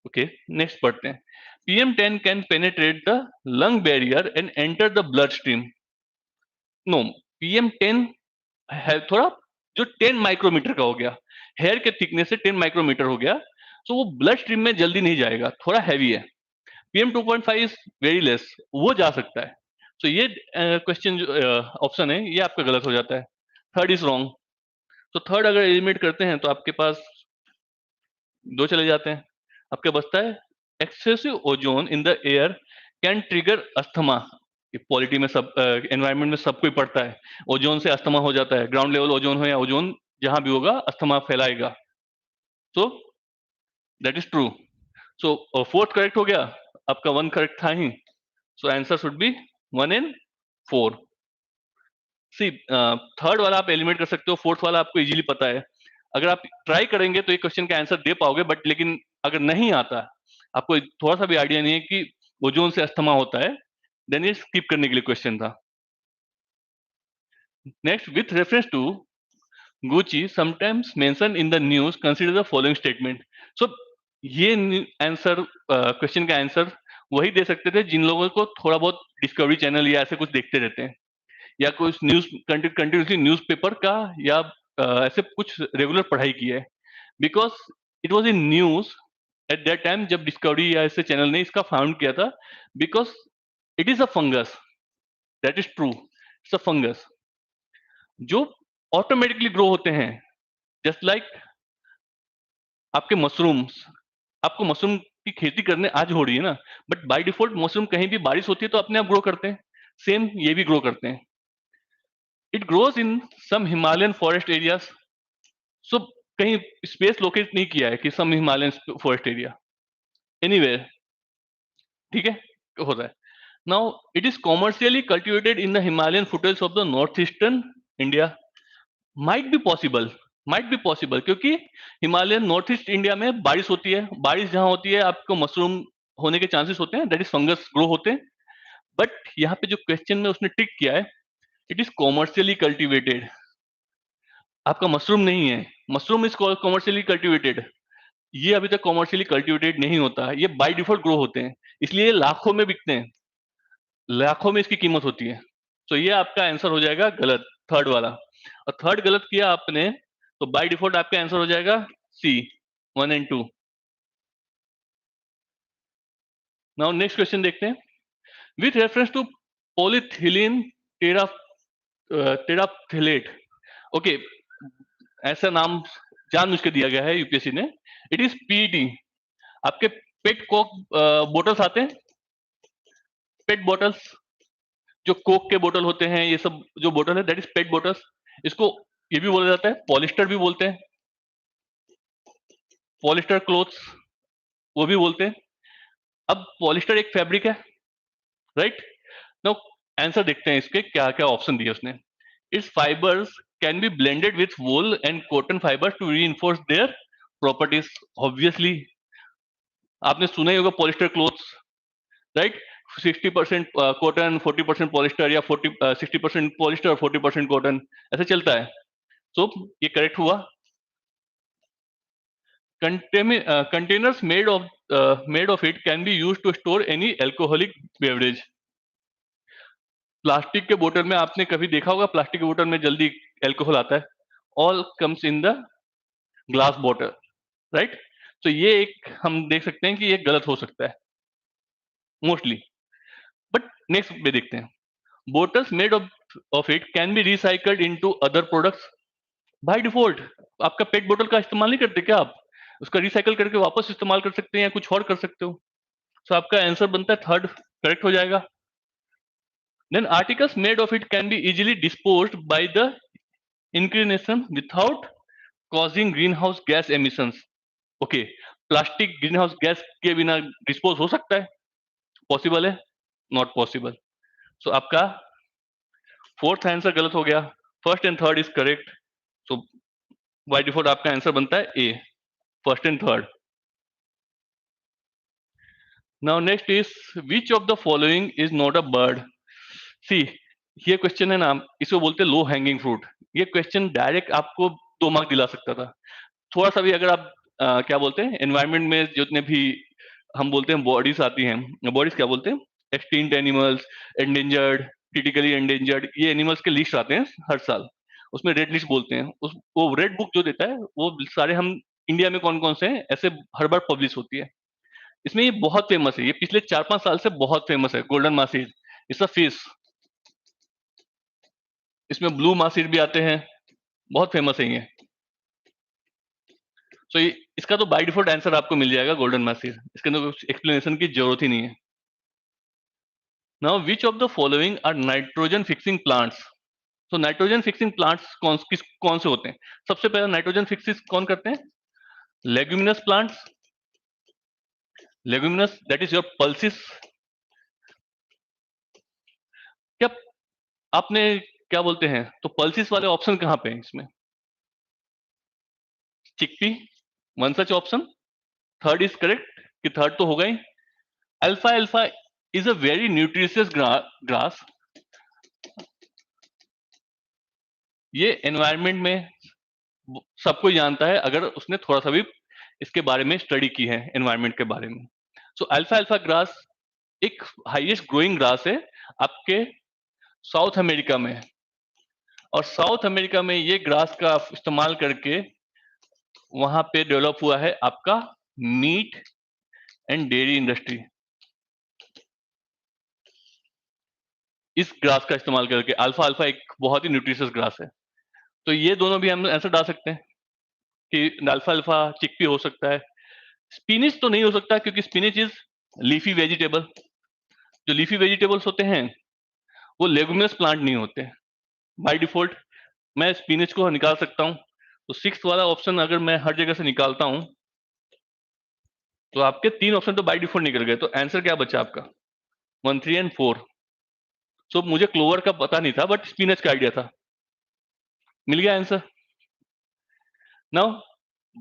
Okay, next पढ़ते हैं. PM10 can penetrate the lung barrier and enter the bloodstream. No, PM10 है थोड़ा जो 10 micrometer का हो गया, hair के thickness से 10 माइक्रोमीटर हो गया, तो वो ब्लड स्ट्रीम में जल्दी नहीं जाएगा, थोड़ा हैवी है. PM 2.5 इज वेरी लेस, वो जा सकता है. तो ये क्वेश्चन जो ऑप्शन है ये आपका गलत हो जाता है. Third is wrong. तो थर्ड अगर एलिमिनेट करते हैं तो आपके पास दो चले जाते हैं. आपके बचता है excessive ozone in the air can trigger asthma. Polity में सब एनवायरमेंट में सब कोई पढ़ता है, ओजोन से अस्थमा हो जाता है. ग्राउंड लेवल ओजोन हो या ओजोन जहां भी होगा, अस्थमा फैलाएगा. तो that is true. So fourth correct हो गया, आपका वन करेक्ट था ही. So answer should be 1 and 4. C third वाला आप एलिमिनेट कर सकते हो, फोर्थ वाला आपको इजीली पता है. अगर आप ट्राई करेंगे तो एक क्वेश्चन का आंसर दे पाओगे, बट लेकिन अगर नहीं आता, आपको थोड़ा सा भी आइडिया नहीं है कि ओजोन से अस्थमा होता है, देन ये स्किप करने के लिए क्वेश्चन था. Next, with reference to Gucci sometimes mentioned in the news, consider the following statement. So ये आंसर क्वेश्चन का आंसर वही दे सकते थे जिन लोगों को थोड़ा बहुत डिस्कवरी चैनल या ऐसे कुछ देखते रहते हैं, या कुछ न्यूज कंटिन्यूसली न्यूज़पेपर का या ऐसे कुछ रेगुलर पढ़ाई की है. Because it was in news at that time जब डिस्कवरी या ऐसे चैनल ने इसका फाउंड किया था. Because it is a fungus, that is true. It's a fungus जो ऑटोमेटिकली ग्रो होते हैं, जस्ट लाइक आपके मशरूम्स. आपको मशरूम की खेती करने आज हो रही है ना, बट बाय डिफॉल्ट मशरूम कहीं भी बारिश होती है तो अपने आप ग्रो करते हैं. सेम ये भी ग्रो करते हैं. It grows in some Himalayan forest areas. So कहीं स्पेस लोकेट नहीं किया है कि some Himalayan forest area, anywhere, ठीक है, होता है। Now it is commercially cultivated in the Himalayan foothills of the north eastern India. Might be possible, क्योंकि हिमालयन नॉर्थ ईस्ट इंडिया में बारिश होती है, बारिश जहां होती है आपको मशरूम होने के चांसेस होते हैं, दैट इज फंगस ग्रो होते हैं। बट यहाँ पे जो क्वेश्चन में उसने टिक किया है, इट इज कॉमर्शियली कल्टिवेटेड, आपका मशरूम नहीं है, मशरूम इज कॉमर्शियली कल्टिवेटेड, ये अभी तक कॉमर्शियली कल्टिवेटेड नहीं होता है, ये बाय डिफॉल्ट ग्रो होते हैं, इसलिए ये लाखों में बिकते हैं, लाखों में इसकी कीमत होती है। तो ये आपका आंसर हो जाएगा गलत, थर्ड वाला। और थर्ड गलत किया आपने तो बाय डिफॉल्ट आपका आंसर हो जाएगा C, 1 and 2। Now next question देखते हैं। With reference to polyethylene tera terephthalate, okay, ऐसा नाम जानबूझ के दिया गया है यूपीएससी ने, इट इज पीईटी। आपके पेट कोक बोटल्स आते हैं, पेट बॉटल्स, जो कोक के बोतल होते हैं, ये सब जो बोतल है दैट इज पेट बोटल्स। इसको ये भी बोला जाता है, पॉलिस्टर भी बोलते हैं, पॉलिस्टर क्लोथ्स वो भी बोलते हैं। अब पॉलिस्टर एक फैब्रिक है, राइट। नाउ आंसर देखते हैं इसके क्या क्या ऑप्शन दिए उसने। Its fibres can be blended with wool and cotton fibre to reinforce their properties. Obviously आपने सुना ही होगा polyester clothes, right. 60% cotton, 40% polyester, या 60% पॉलिस्टर और 40% कॉटन, ऐसे चलता है। तो ये करेक्ट हुआ। Containers made of it can be used to store any alcoholic beverage। Plastic के बोतल में आपने कभी देखा होगा, प्लास्टिक के बोतल में जल्दी एल्कोहल आता है, all comes in the glass bottle, right. तो ये एक हम देख सकते हैं कि ये गलत हो सकता है मोस्टली। बट नेक्स्ट पे देखते हैं। Bottles made of it can B recycled into other products. Bye default आपका पेट बोतल का इस्तेमाल नहीं करते क्या आप, उसका रिसाइकल करके वापस इस्तेमाल कर सकते हैं या कुछ और कर सकते हो। तो आपका आंसर बनता है थर्ड, करेक्ट हो जाएगा। Then articles made of it can be easily disposed by the inclination without causing greenhouse gas emissions. Okay, plastic greenhouse gas के बिना डिस्पोज हो सकता है, पॉसिबल है, नॉट पॉसिबल। सो आपका फोर्थ आंसर गलत हो गया, first and third is correct. So by default आपका आंसर बनता है A, first and third. Now next is which of the following is not a bird. See, ये क्वेश्चन है ना, इसको बोलते हैं लो हैंगिंग फ्रूट। ये क्वेश्चन डायरेक्ट आपको 2 मार्क दिला सकता था। थोड़ा सा भी अगर आप क्या बोलते हैं, एनवायरमेंट में जितने भी हम बोलते हैं बॉडीज आती हैं, बॉडीज क्या बोलते हैं, extinct animals, endangered, critically endangered, ये एनिमल्स के लिस्ट आते हैं हर साल, उसमें रेड लिस्ट बोलते हैं। वो रेड बुक जो देता है वो सारे हम इंडिया में कौन कौन से हैं ऐसे हर बार पब्लिश होती है। इसमें ये बहुत फेमस है, ये पिछले 4-5 साल से बहुत फेमस है, गोल्डन मार्सिड, इट्स अ फिश। इसमें ब्लू मार्सिड भी आते हैं, बहुत फेमस है ये। सो इसका तो बाय डिफॉल्ट आंसर आपको मिल जाएगा गोल्डन मार्सिड, इसके अंदर कुछ एक्सप्लेनेशन की जरूरत ही नहीं है। Now which of the following are nitrogen fixing plants. तो नाइट्रोजन फिक्सिंग प्लांट्स कौन से होते हैं। सबसे पहले नाइट्रोजन फिक्सिंग कौन करते हैं, leguminous plants, leguminous that is your pulses. क्या आपने क्या बोलते हैं, तो पल्सिस वाले ऑप्शन कहां पे हैं इसमें, chickpea, one such option, third is correct, कि थर्ड तो होगा ही। अल्फा अल्फा is a very nutritious grass. ये एनवायरनमेंट में सबको जानता है अगर उसने थोड़ा सा भी इसके बारे में स्टडी की है, एनवायरनमेंट के बारे में। सो अल्फा अल्फा ग्रास एक हाईएस्ट ग्रोइंग ग्रास है आपके साउथ अमेरिका में, और साउथ अमेरिका में ये ग्रास का इस्तेमाल करके वहां पे डेवलप हुआ है आपका मीट एंड डेयरी इंडस्ट्री, इस ग्रास का इस्तेमाल करके। अल्फा अल्फा एक बहुत ही न्यूट्रिशियस ग्रास है। तो ये दोनों भी हम आंसर डाल सकते हैं कि अल्फा अल्फा चिकपी हो सकता है। स्पिनिच तो नहीं हो सकता क्योंकि स्पिनिच इज लीफी वेजिटेबल, जो लीफी वेजिटेबल्स होते हैं वो लेगुमिनस प्लांट नहीं होते बाय डिफॉल्ट। मैं स्पिनिच को निकाल सकता हूं, तो 6th वाला ऑप्शन अगर मैं हर जगह से निकालता हूं तो आपके 3 ऑप्शन तो बाय डिफॉल्ट निकल गए, तो आंसर क्या बचा आपका? 1, 3 एंड 4। सो मुझे क्लोवर का पता नहीं था बट स्पिनच का आइडिया था। मिल गया आंसर। नाउ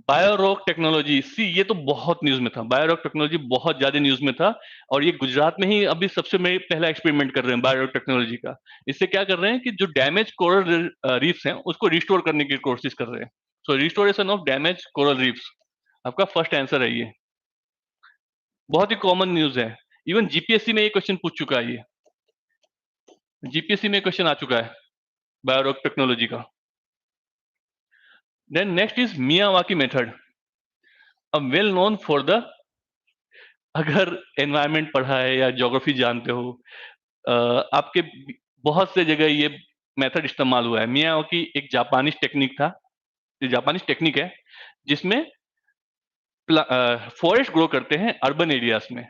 बायोरॉक टेक्नोलॉजी, सी ये तो बहुत न्यूज में था, बायोरॉक टेक्नोलॉजी बहुत ज्यादा न्यूज में था। और ये गुजरात में ही अभी सबसे में पहला एक्सपेरिमेंट कर रहे हैं बायोरॉक टेक्नोलॉजी का। इससे क्या कर रहे हैं कि जो डैमेज कोरल रीफ्स हैं उसको रिस्टोर करने की कोशिश कर रहे हैं। So restoration of damage coral reefs आपका फर्स्ट आंसर है ये। बहुत ही कॉमन न्यूज है, इवन जीपीएससी में ये क्वेश्चन पूछ चुका है। ये जीपीएससी में क्वेश्चन आ चुका है बायोरॉक टेक्नोलॉजी का। Then next is Miyawaki method, well known for the, अगर एनवायरमेंट पढ़ा है या ज्योग्राफी जानते हो, आपके बहुत से जगह ये मेथड इस्तेमाल हुआ है। मियावाकी एक जापानीज टेक्निक था, ये जापानीज टेक्निक है जिसमें फॉरेस्ट ग्रो करते हैं अर्बन एरियाज में।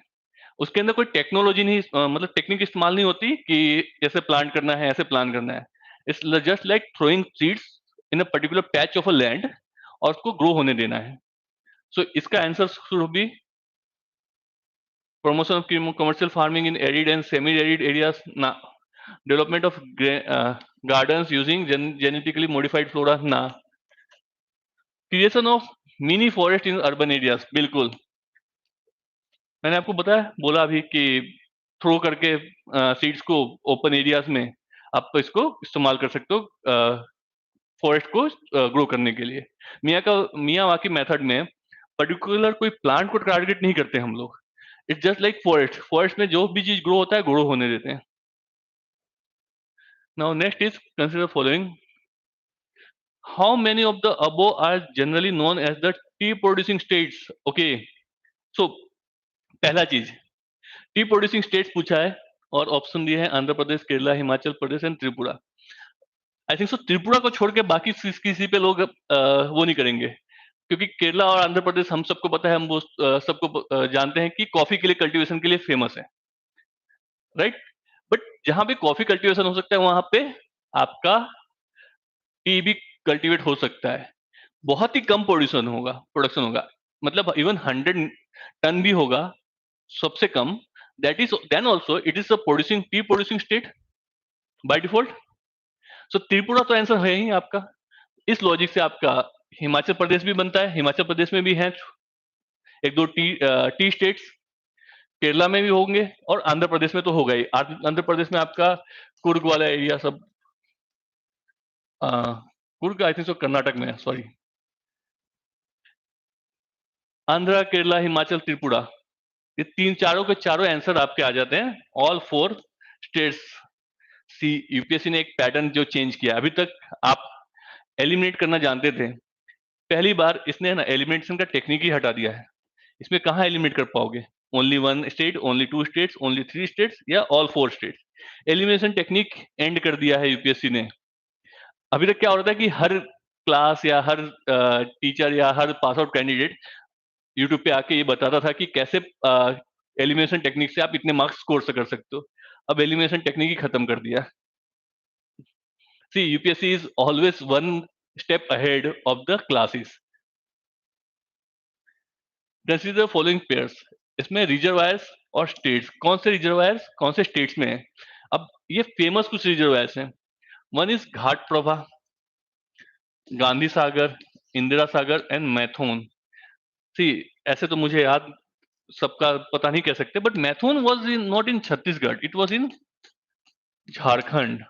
उसके अंदर कोई टेक्नोलॉजी नहीं, मतलब टेक्निक इस्तेमाल नहीं होती कि ऐसे प्लांट करना है ऐसे प्लान करना है। It's just like throwing seeds in a particular patch of a land और उसको ग्रो होने देना है। सो इसका answer should B promotion of commercial farming in arid and semi-arid areas, na. Development of gardens using genetically modified flora, na. Creation of mini forest in urban areas, बिल्कुल। मैंने आपको बताया, बोला अभी कि थ्रो करके सीड्स को ओपन एरियाज में आप तो इसको इस्तेमाल कर सकते हो फॉरेस्ट को ग्रो करने के लिए। मियावाकी मेथड में पर्टिकुलर कोई प्लांट को टारगेट नहीं करते हम लोग। It's just like forest, forest में जो भी चीज ग्रो होता है ग्रो होने देते हैं। Now next is consider following, how many of the above are generally known as the tea producing states. Okay, so पहला चीज टी प्रोड्यूसिंग स्टेट्स पूछा है और ऑप्शन दिए हैं Andhra Pradesh, Kerala, Himachal Pradesh and Tripura. I think so Tripura को छोड़ के बाकी किसी पे लोग वो नहीं करेंगे, क्योंकि केरला और आंध्र प्रदेश हम सबको पता है, हम वो सबको जानते हैं कि कॉफी के लिए कल्टीवेशन के लिए फेमस है, राइट। बट जहां पे कॉफी कल्टीवेशन हो सकता है वहां पे आपका टी भी कल्टीवेट हो सकता है। बहुत ही कम प्रोडक्शन होगा, मतलब इवन 100 टन भी होगा सबसे कम। That is then also it is a producing tea producing state by default. So Tripura तो आंसर है ही आपका। इस लॉजिक से आपका हिमाचल प्रदेश भी बनता है, हिमाचल प्रदेश में भी है एक दो टी स्टेट्स, केरला में भी होंगे और आंध्र प्रदेश में तो होगा ही। आंध्र प्रदेश में आपका कुर्ग वाला एरिया सब, कुर्ग आई थिंक सो कर्नाटक में है, सॉरी। आंध्र, केरला, हिमाचल, त्रिपुरा, ये तीन चारों के चारों आंसर आपके आ जाते हैं, ऑल 4 स्टेट्स। सी यूपीएससी ने एक पैटर्न जो चेंज किया, अभी तक आप एलिमिनेट करना जानते थे, पहली बार इसने ना एलिमिनेशन का टेक्निक ही हटा दिया है। इसमें कहाँ एलिमिनेट कर पाओगे? Only 1 state, only 2 states, only 3 states या all 4 states. Elimination technique end कर दिया है यूपीएससी ने। अभी तक क्या हो रहा था कि हर क्लास या हर टीचर या हर पास आउट कैंडिडेट यूट्यूब पे आके ये बताता था कि कैसे एलिमिनेशन टेक्निक से आप इतने मार्क्स स्कोर कर सकते हो। अब एलिमिनेशन टेक्निक ही खत्म कर दिया। See UPSC is always 1 step ahead of the classes. This is the following pairs, इसमें रिजर्वायर्स और स्टेट्स, कौन से रिजर्वायर्स कौन से स्टेट्स में है। अब ये फेमस कुछ रिजर्वायर्स हैं। One is Ghat Prabha, Gandhi Sagar, Indira Sagar and मैथुन। सी ऐसे तो मुझे याद सबका पता नहीं कह सकते, but Maithon was in not in Chhattisgarh, it was in Jharkhand,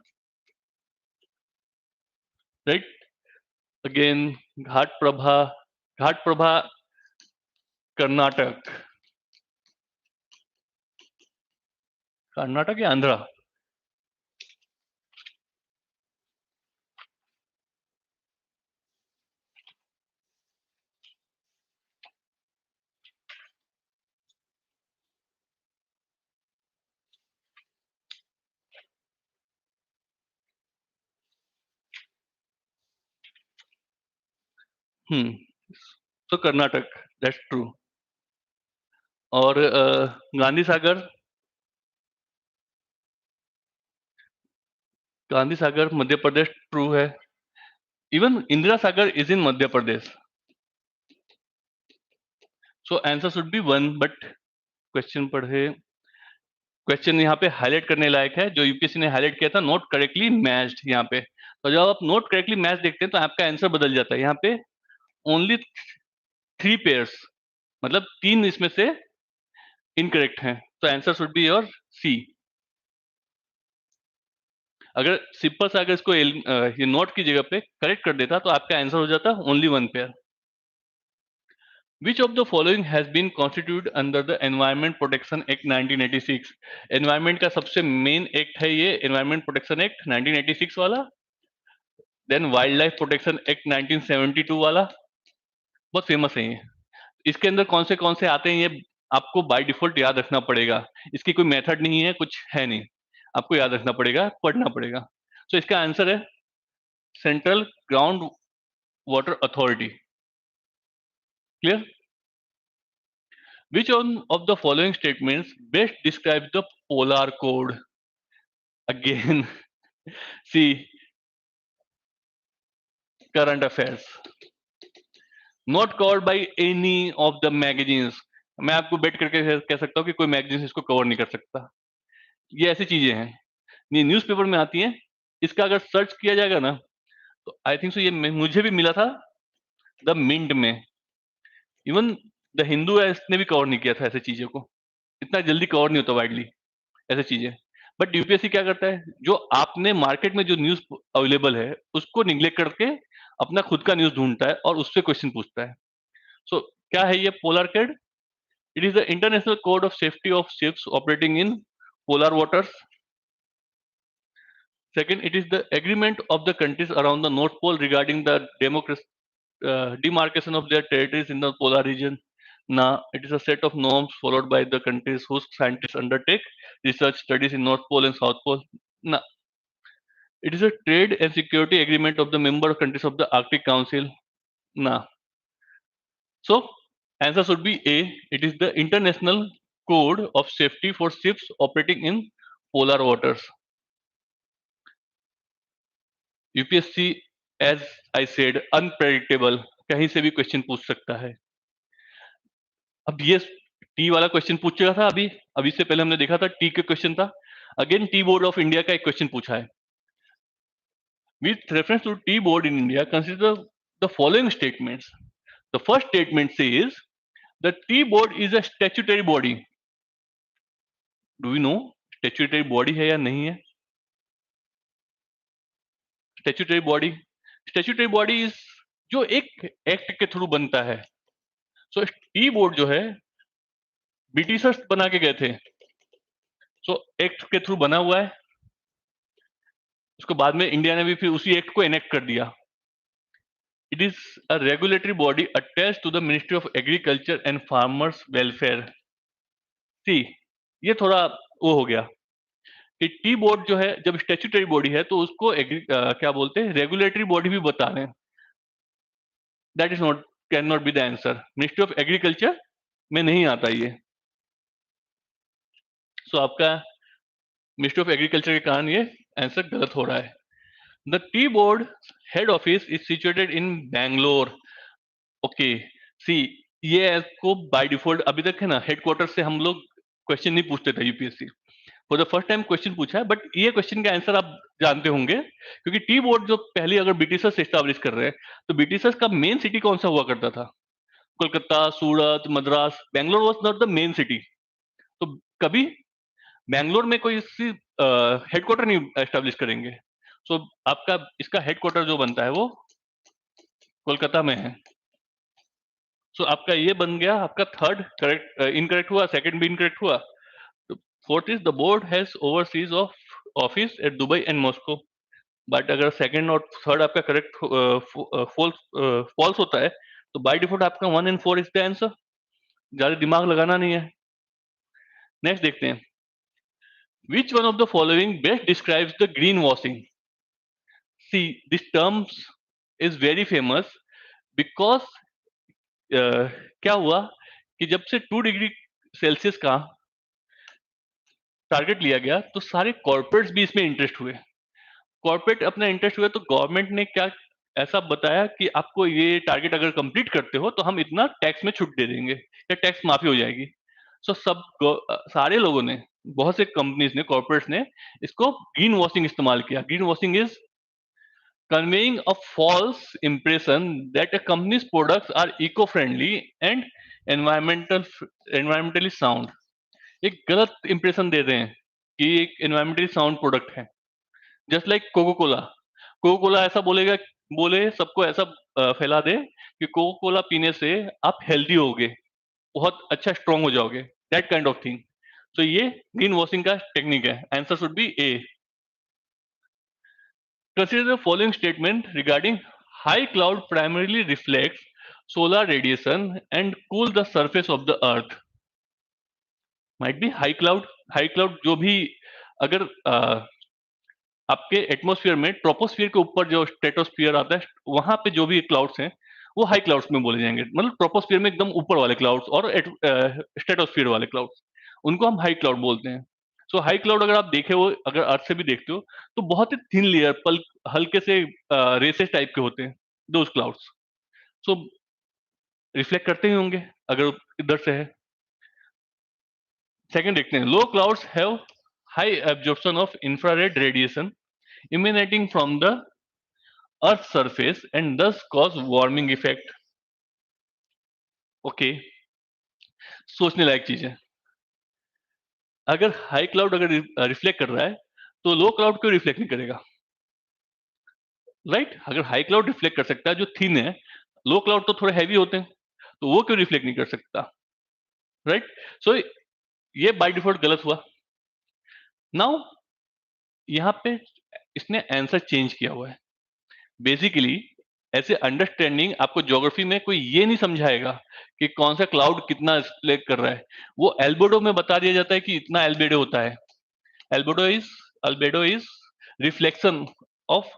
right. Again Ghataprabha Karnataka, Karnataka या आंध्रा, तो कर्नाटक, दैट्स ट्रू। और गांधी सागर मध्य प्रदेश ट्रू है। Even Indira Sagar is in Madhya Pradesh. So answer should be 1, but question पढ़े, क्वेश्चन यहाँ पे हाईलाइट करने लायक है, जो यूपीएससी ने हाईलाइट किया था, नॉट करेक्टली मैच्ड यहाँ पे। तो जब आप नॉट करेक्टली मैच देखते हैं तो आपका आंसर बदल जाता है। यहाँ पे ओनली 3 पेयर्स, मतलब 3 इसमें से इनकरेक्ट हैं, तो answer should be your C. अगर सिंपल सा अगर इसको ये नोट की जगह पे करेक्ट कर देता तो आपका आंसर हो जाता only 1 pair. Which of the following has been constituted under the Environment Protection Act 1986? Environment का सबसे मेन एक्ट है ये Environment Protection Act 1986 वाला। Then wildlife protection act 1972 वाला, बहुत फेमस है ये। इसके अंदर कौन से आते हैं ये आपको बाय डिफॉल्ट याद रखना पड़ेगा। इसकी कोई मेथड नहीं है, कुछ है नहीं, आपको याद रखना पड़ेगा, पढ़ना पड़ेगा। तो इसका आंसर है central ground water authority. Clear? Which one of the following statements best describes the polar code? Again, see, current affairs. Not covered by any of the magazines. मैं आपको बेट करके कह सकता हूँ कि कोई मैगजीन इसको कवर नहीं कर सकता। ये ऐसी चीजें हैं, ये न्यूज़पेपर में आती हैं। इसका अगर सर्च किया जाएगा ना तो आई थिंक सो ये मुझे भी मिला था द मिंट में। इवन द हिंदू ने भी कवर नहीं किया था ऐसे चीजों को, इतना जल्दी कवर नहीं होता वाइडली ऐसे चीजें। बट यूपीएससी क्या करता है, जो आपने मार्केट में जो न्यूज अवेलेबल है उसको निग्लेक्ट करके अपना खुद का न्यूज ढूंढता है और उससे क्वेश्चन पूछता है। सो क्या है ये polar code? It is the international code of safety of ships operating in polar waters. Second, it is the agreement of the countries around the north pole regarding the demarcation of their territories in the polar region. Now, it is a set of norms followed by the countries whose scientists undertake research studies in North Pole and South Pole. Now, it is a trade and security agreement of the member countries of the Arctic Council. Now, so answer should be A. It is the international code of safety for ships operating in polar waters. UPSC, as I said, unpredictable. कहीं से भी question पूछ सकता है। अब ये T वाला question पूछेगा था अभी से पहले हमने देखा था टी के क्वेश्चन था। Again tea board of India का एक क्वेश्चन पूछा है। With reference to tea board in India consider the following statements. The first statement says the tea board is a statutory body. Do we know statutory body है या नहीं है? Statutory body is जो एक act के through बनता है। So tea board जो है ब्रिटिशर्स बना के गए थे, सो एक्ट के थ्रू बना हुआ है। उसको बाद में इंडिया ने भी फिर उसी एक्ट को एनेक्ट कर दिया। It is a regulatory body attached to the ministry of agriculture and farmers welfare. See, ये थोड़ा वो हो गया कि टी बोर्ड जो है जब स्टैट्यूटरी बॉडी है तो उसको क्या बोलते हैं, रेगुलेटरी बॉडी भी बता रहे हैं। That is not, can not be the answer. Ministry of agriculture में नहीं आता ये। सो आपका मिनिस्ट्री ऑफ एग्रीकल्चर के कारण ये आंसर गलत हो रहा है। The tea board head office is situated in Bangalore. Okay, see, ये आपको बाय डिफॉल्ट अभी तक है ना हेडक्वार्टर से हम लोग क्वेश्चन नहीं पूछते थे UPSC. For the first time question पूछा है, बट ये क्वेश्चन का आंसर आप जानते होंगे क्योंकि टी बोर्ड जो पहले अगर ब्रिटिशर्स एस्टैब्लिश कर रहे हैं तो ब्रिटिशर्स का मेन सिटी कौन सा हुआ करता था? Kolkata, Surat, Madras. Bangalore was not the main city. तो कभी बैंगलोर में कोई हेडक्वार्टर नहीं एस्टैब्लिश करेंगे। सो आपका इसका हेडक्वार्टर जो बनता है वो कोलकाता में है। सो आपका ये बन गया, आपका थर्ड करेक्ट इनकरेक्ट हुआ, सेकंड भी इनकरेक्ट हुआ। Fourth is the board has overseas of office at Dubai and Moscow. But अगर सेकंड और थर्ड आपका करेक्ट फॉल्स होता है तो बाय डिफॉल्ट आपका 1 and 4 इज द आंसर। ज्यादा दिमाग लगाना नहीं है। नेक्स्ट देखते हैं, which one of the following best describes the greenwashing? See, this terms is very famous because क्या हुआ कि जब से 2 डिग्री सेल्सियस का टारगेट लिया गया तो सारे कॉर्पोरेट्स भी इसमें इंटरेस्ट हुए। कॉर्पोरेट अपना इंटरेस्ट हुए तो गवर्नमेंट ने क्या ऐसा बताया कि आपको ये टारगेट अगर कंप्लीट करते हो तो हम इतना टैक्स में छूट दे देंगे या टैक्स माफी हो जाएगी। सो सारे लोगों ने, बहुत से कंपनीज ने, कॉर्पोरेट्स ने इसको ग्रीन वॉशिंग इस्तेमाल किया। Green washing is conveying a false impression that a company's products are eco-friendly and environmentally sound। एक गलत इंप्रेशन दे रहे हैं कि एक एनवायरमेंटली साउंड प्रोडक्ट है। Just like Coca Cola, Coca Cola ऐसा बोलेगा, बोले सबको ऐसा फैला दे कि कोको कोला पीने से आप हेल्दी होगे, बहुत अच्छा स्ट्रांग हो जाओगे, दैट काइंड ऑफ थिंग। तो ये ग्रीन वॉशिंग का टेक्निक है। Answer should B A. Consider the following statement regarding high cloud primarily reflects solar radiation and cool the surface of the earth। Might be high cloud, high cloud जो भी अगर आपके atmosphere में, troposphere के ऊपर जो stratosphere आता है, वहां पे जो भी क्लाउड्स हैं वो हाई क्लाउड्स में बोले जाएंगे। मतलब ट्रोपोस्फियर में एकदम ऊपर वाले क्लाउड्स और स्ट्रेटोस्फियर वाले क्लाउड्स, उनको हम हाई क्लाउड बोलते हैं। सो हाई क्लाउड अगर आप देखे हो, अगर अर्थ से भी देखते हो, तो बहुत ही थिन लेयर, पल हल्के से रेसेस टाइप के होते हैं दोज क्लाउड्स। सो रिफ्लेक्ट करते ही होंगे अगर इधर से है। सेकंड देखते हैं, low clouds have high absorption of infrared radiation emanating from the Earth's surface and thus cause warming effect। Okay, सोचने लायक चीज है। अगर हाई क्लाउड अगर रिफ्लेक्ट कर रहा है तो लो क्लाउड क्यों रिफ्लेक्ट नहीं करेगा? राइट अगर हाई क्लाउड रिफ्लेक्ट कर सकता है जो थिन है, लो क्लाउड तो थोड़े हैवी होते हैं, तो वो क्यों रिफ्लेक्ट नहीं कर सकता? राइट सो ये बाय डिफॉल्ट गलत हुआ। नाउ यहाँ पे इसने आंसर चेंज किया हुआ है। बेसिकली ऐसे अंडरस्टैंडिंग आपको ज्योग्राफी में कोई ये नहीं समझाएगा कि कौन सा क्लाउड कितना रिफ्लेक्ट कर रहा है। वो एल्बेडो में बता दिया जाता है कि इतना एल्बेडो होता है। Albedo is reflection of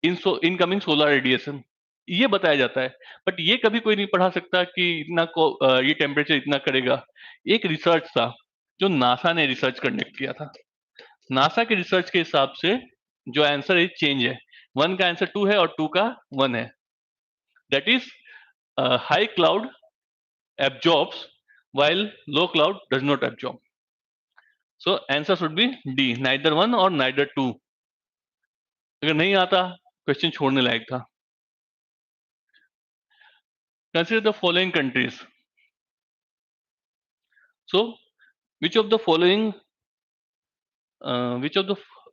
incoming solar radiation, ये बताया जाता है। बट ये कभी कोई नहीं पढ़ा सकता कि इतना ये टेम्परेचर इतना करेगा। एक रिसर्च था जो नासा ने रिसर्च कंडक्ट किया था। नासा के रिसर्च के हिसाब से जो आंसर है चेंज है। 1 का आंसर 2 है और 2 का 1 है। That is high cloud absorbs while low cloud does not absorb। So answer should be D, neither 1 or neither 2। अगर नहीं आता क्वेश्चन छोड़ने लायक था। Consider the following countries। So which of the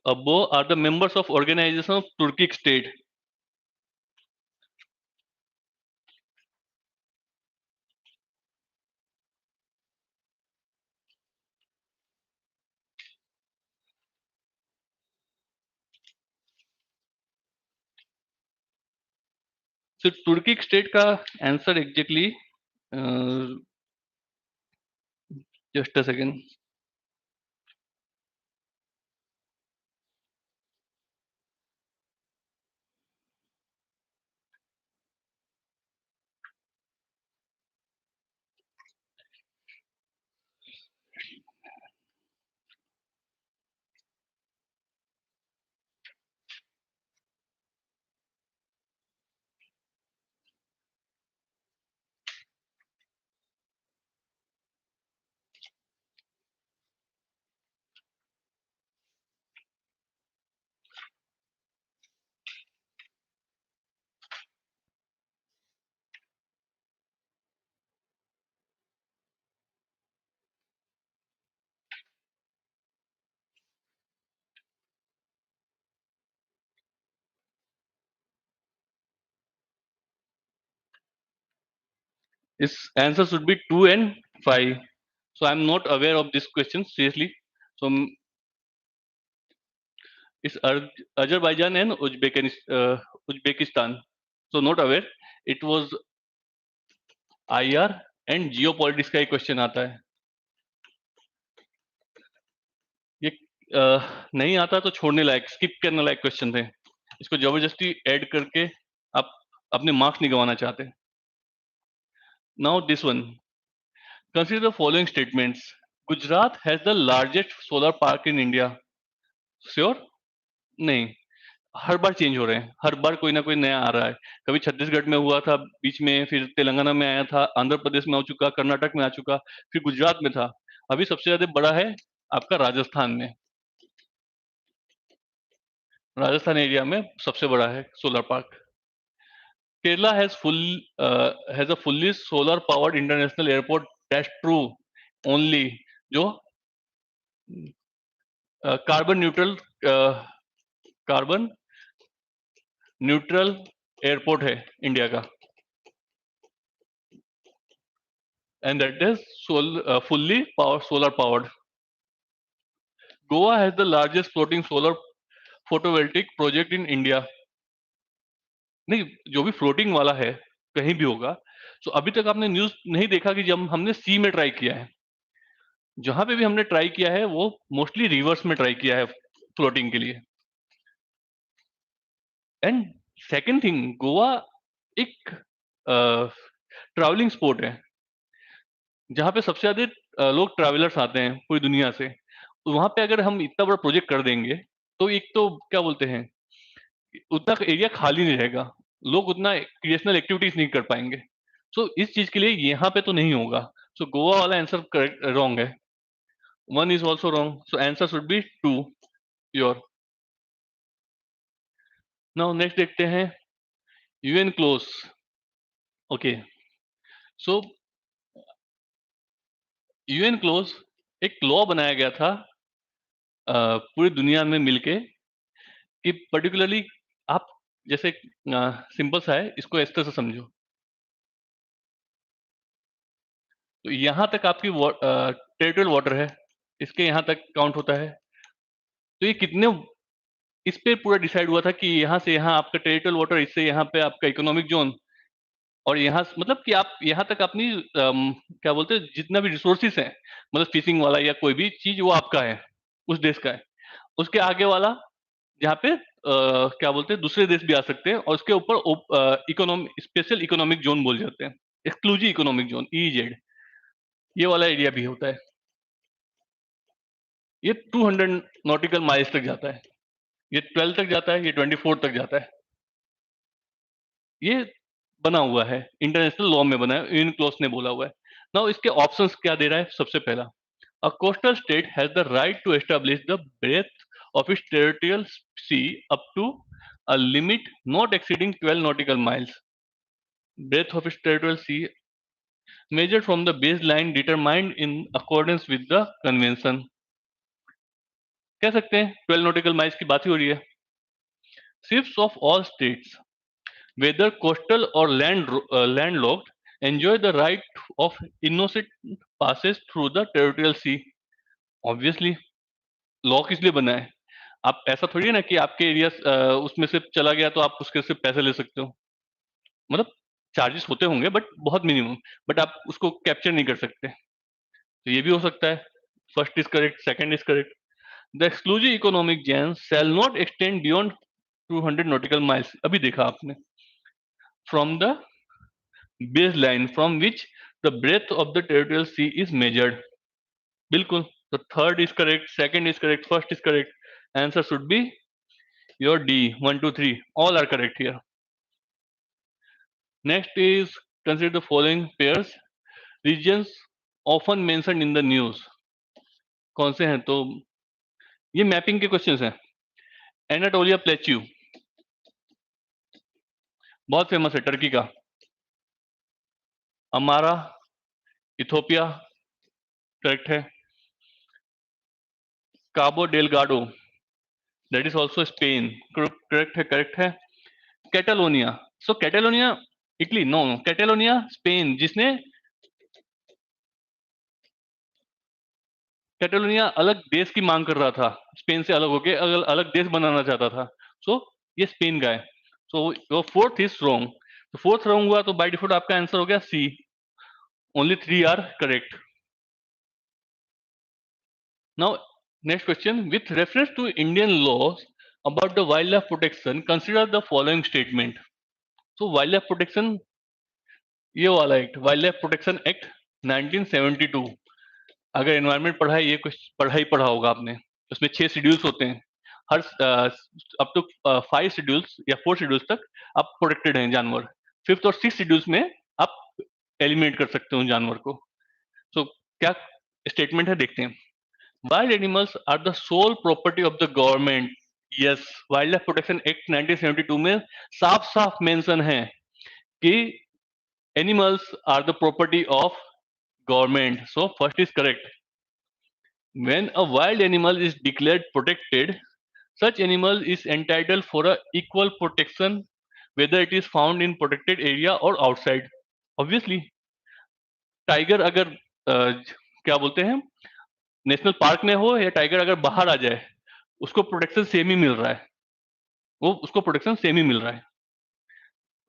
above are the members of organization of Turkic state? So Turkic state का answer exactly, just a second. Its answer should be 2 and 5। So I am not aware of this question seriously। So it's Azerbaijan and Uzbekistan। So not aware। It was IR and geopolitics का एक question आता है। ये नहीं आता तो छोड़ने लायक, skip करने लायक क्वेश्चन थे। इसको जबरदस्ती ऐड करके आप अपने मार्क्स नहीं गंवाना चाहते। Now this one, consider the following statements. Gujarat has the largest solar park in India. Sure? नहीं। हर बार चेंज हो रहे हैं, हर बार कोई ना कोई नया आ रहा है। कभी छत्तीसगढ़ में हुआ था बीच में, फिर तेलंगाना में आया था, आंध्र प्रदेश में हो चुका, कर्नाटक में आ चुका, फिर गुजरात में था। अभी सबसे ज्यादा बड़ा है आपका राजस्थान में। राजस्थान एरिया में सबसे बड़ा है solar park. Kerala has a fully solar powered international airport, that's true only, जो carbon neutral carbon neutral airport है इंडिया का, and that is fully solar powered. Goa has the largest floating solar photovoltaic project in India. नहीं, जो भी floating वाला है कहीं भी होगा। तो अभी तक आपने न्यूज नहीं देखा कि जब हमने सी में ट्राई किया है, जहां पे भी हमने ट्राई किया है वो मोस्टली रिवर्स में ट्राई किया है फ्लोटिंग के लिए। एंड सेकंड थिंग, गोवा एक ट्रैवलिंग स्पॉट है, जहाँ पे सबसे ज्यादा लोग ट्रैवलर्स आते हैं पूरी दुनिया से। तो वहां पे अगर हम इतना बड़ा प्रोजेक्ट कर देंगे, तो एक तो क्या बोलते हैं, उतना एरिया खाली नहीं रहेगा, लोग उतना क्रिएशनल एक्टिविटीज नहीं कर पाएंगे। सो इस चीज के लिए यहाँ पे तो नहीं होगा। सो गोवा वाला आंसर करेक्ट रॉन्ग है, one is also wrong, so answer should be two your. Now next देखते हैं UNCLOS. Okay, so UNCLOS एक लॉ बनाया गया था पूरी दुनिया में मिलके, कि पर्टिकुलरली आप जैसे सिंपल सा है, इसको इस तरह से समझो। तो यहां तक आपकी टेरिटोरियल वाटर है, इसके यहां तक काउंट होता है। तो ये कितने, इस पे पूरा डिसाइड हुआ था कि यहाँ से यहाँ आपका टेरिटोरियल वाटर, इससे यहाँ पे आपका इकोनॉमिक जोन, और यहाँ मतलब कि आप यहाँ तक अपनी क्या बोलते हैं, जितना भी रिसोर्सिस है, मतलब फिशिंग वाला या कोई भी चीज, वो आपका है, उस देश का है। उसके आगे वाला जहाँ पे क्या बोलते हैं, दूसरे देश भी आ सकते हैं, और उसके ऊपर इकोनॉमिक स्पेशल इकोनॉमिक जोन बोल जाते हैं, एक्सक्लूसिव इकोनॉमिक जोन, ईजेड, ये वाला एरिया भी होता है। ये 200 नॉटिकल माइल्स तक जाता है, ये 12 तक जाता है, ये 24 तक जाता है। ये बना हुआ है, इंटरनेशनल लॉ में बना है, यूएन क्लॉज ने बोला हुआ है। नाउ इसके ऑप्शंस क्या दे रहा है, सबसे पहला, a coastal state has the right to establish the breadth of its territorial sea up to a limit not exceeding 12 nautical miles. Breadth of its territorial sea measured from the baseline determined in accordance with the convention. कह सकते हैं 12 nautical miles की बात ही हो रही है। Ships of all states, whether coastal or landlocked, enjoy the right of innocent passage through the territorial sea. Obviously, law किस लिए बना है? आप ऐसा थोड़ी है ना कि आपके एरिया उसमें से चला गया तो आप उसके से पैसे ले सकते हो। मतलब चार्जेस होते होंगे बट बहुत मिनिमम, बट आप उसको कैप्चर नहीं कर सकते। तो ये भी हो सकता है। First is correct, second is correct. The exclusive economic zone shall not extend beyond 200 nautical miles, अभी देखा आपने, from the baseline from which the breadth of the territorial sea is measured. बिल्कुल, तो third is correct, second is correct, first is correct. Answer should be your D, 1 2 3 all are correct here. Next is consider the following pairs regions often mentioned in the news। कौन से हैं? तो ये mapping के questions हैं। Anatolia plateau बहुत famous है, Turkey का। अमारा इथोपिया करेक्ट है। Cabo Delgado that is also Spain, correct है, करेक्ट है। Catalonia, so Catalonia Italy, no, Catalonia Spain, जिसने कैटालोनिया अलग देश की मांग कर रहा था, स्पेन से अलग होके अलग अलग देश बनाना चाहता था। सो ये स्पेन का है। सो फोर्थ इज रॉन्ग, तो फोर्थ रॉन्ग हुआ, तो बाय डिफॉल्ट आपका आंसर हो गया C, only 3 are correct. Now next question, with reference to Indian laws about the wildlife protection consider the following statement. So wildlife protection, ये वाला act, wildlife protection act 1972, अगर environment पढ़ा है, ये कुछ पढ़ा ही पढ़ा होगा आपने। उसमें 6 शेड्यूल्स होते हैं, हर अप टू 5 शेड्यूल्स या 4 शेड्यूल्स तक आप प्रोटेक्टेड हैं जानवर, 5th और 6th शेड्यूल्स में आप एलिमिनेट कर सकते हो जानवर को। सो क्या स्टेटमेंट है देखते हैं। Wild animals are the sole property of the government. Yes, wildlife protection act 1972 में साफ साफ मेंशन है कि animals are the property of government. So first is correct. When a wild animal is declared protected, such animal is entitled for a equal protection whether it is found in protected area or outside. Obviously, tiger अगर क्या बोलते हैं national park में हो या tiger अगर बाहर आ जाए, उसको प्रोटेक्शन सेम ही मिल रहा है। वो उसको प्रोटेक्शन सेम ही मिल रहा है।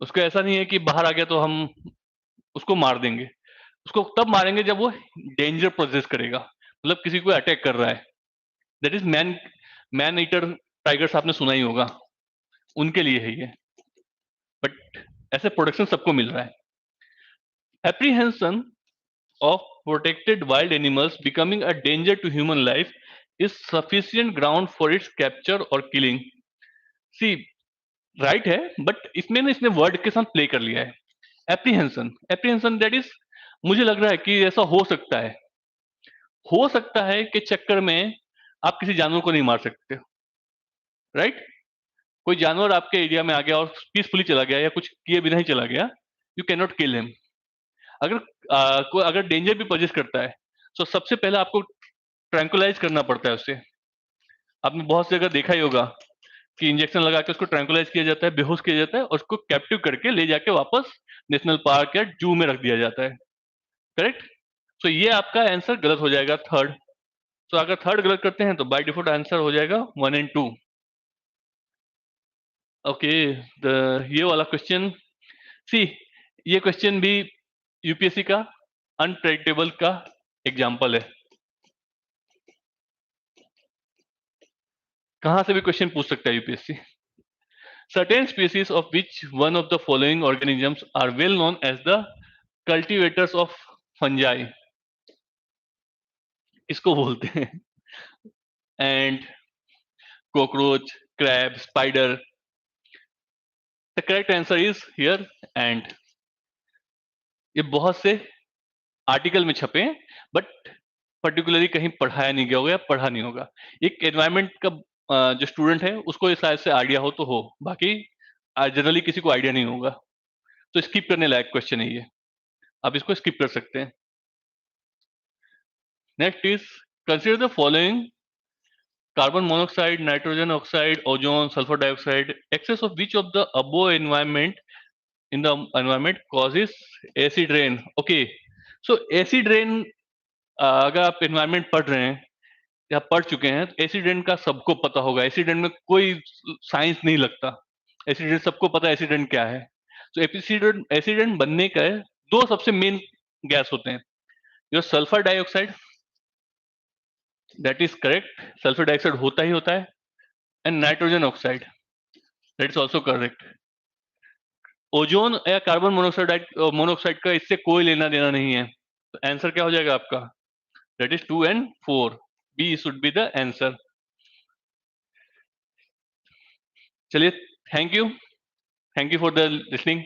उसको ऐसा नहीं है कि बाहर आ गया तो हम उसको मार देंगे। उसको तब मारेंगे जब वो डेंजर प्रोसेस करेगा, मतलब किसी को अटैक कर रहा है। That is man eater tigers आपने सुना ही होगा, उनके लिए है ये। बट ऐसे प्रोटेक्शन सबको मिल रहा है। Apprehension of protected wild animals becoming a danger to human life is sufficient ground for its capture or killing. See, right है, बट इसमें ना इसने वर्ड के साथ प्ले कर लिया है। एप्रीहेंशन दैट इज, मुझे लग रहा है कि ऐसा हो सकता है कि चक्कर में आप किसी जानवर को नहीं मार सकते, राइट? कोई जानवर आपके एरिया में आ गया और पीसफुली चला गया या कुछ किए बिना ही चला गया, you can not kill him. अगर डेंजर भी पोजेस करता है तो सबसे पहले आपको ट्रैंकुलाइज करना पड़ता है उससे। आपने बहुत सी जगह देखा ही होगा कि इंजेक्शन लगा के उसको ट्रैंकुलाइज किया जाता है, बेहोश किया जाता है और उसको कैप्टिव करके ले जाके वापस नेशनल पार्क या जू में रख दिया जाता है, करेक्ट? तो ये आपका आंसर गलत हो जाएगा, थर्ड। तो अगर थर्ड गलत करते हैं तो बाय डिफॉल्ट आंसर हो जाएगा 1 एंड 2। ओके, ये वाला क्वेश्चन, सी, ये क्वेश्चन भी यूपीएससी का अनप्रेडिक्टेबल का एग्जाम्पल है। कहां से भी क्वेश्चन पूछ सकता है UPSC. Certain species of which one of the following organisms are well known as the cultivators of fungi? इसको बोलते हैं and, cockroach, crab, spider. The correct answer is here and. ये बहुत से आर्टिकल में छपे हैं बट पर्टिकुलरली कहीं पढ़ाया नहीं गया होगा या पढ़ा नहीं होगा। एक एनवायरमेंट का जो स्टूडेंट है उसको इस शायद से आइडिया हो तो हो, बाकी जनरली किसी को आइडिया नहीं होगा। तो स्किप करने लायक क्वेश्चन है ये, आप इसको स्किप कर सकते हैं। Next is, consider the following carbon monoxide, nitrogen oxide, ozone, sulfur dioxide, excess of which of the above environment causes acid rain? Okay, so acid rain, अगर आप एनवायरमेंट पढ़ रहे हैं या पढ़ चुके हैं तो एसिड रेन का सबको पता होगा। एसिड रेन में कोई साइंस नहीं लगता, एसिड रेन सबको पता है एसिड रेन क्या है। तो एसिड रेन बनने का दो सबसे मेन गैस होते हैं, जो sulphur dioxide, that is correct, sulphur dioxide होता ही होता है, and nitrogen oxide, that is also correct. Ozone या कार्बन मोनोऑक्साइड का इससे कोई लेना देना नहीं है। तो आंसर क्या हो जाएगा आपका? That is 2 and 4, B should be the answer. चलिए, thank you for the listening.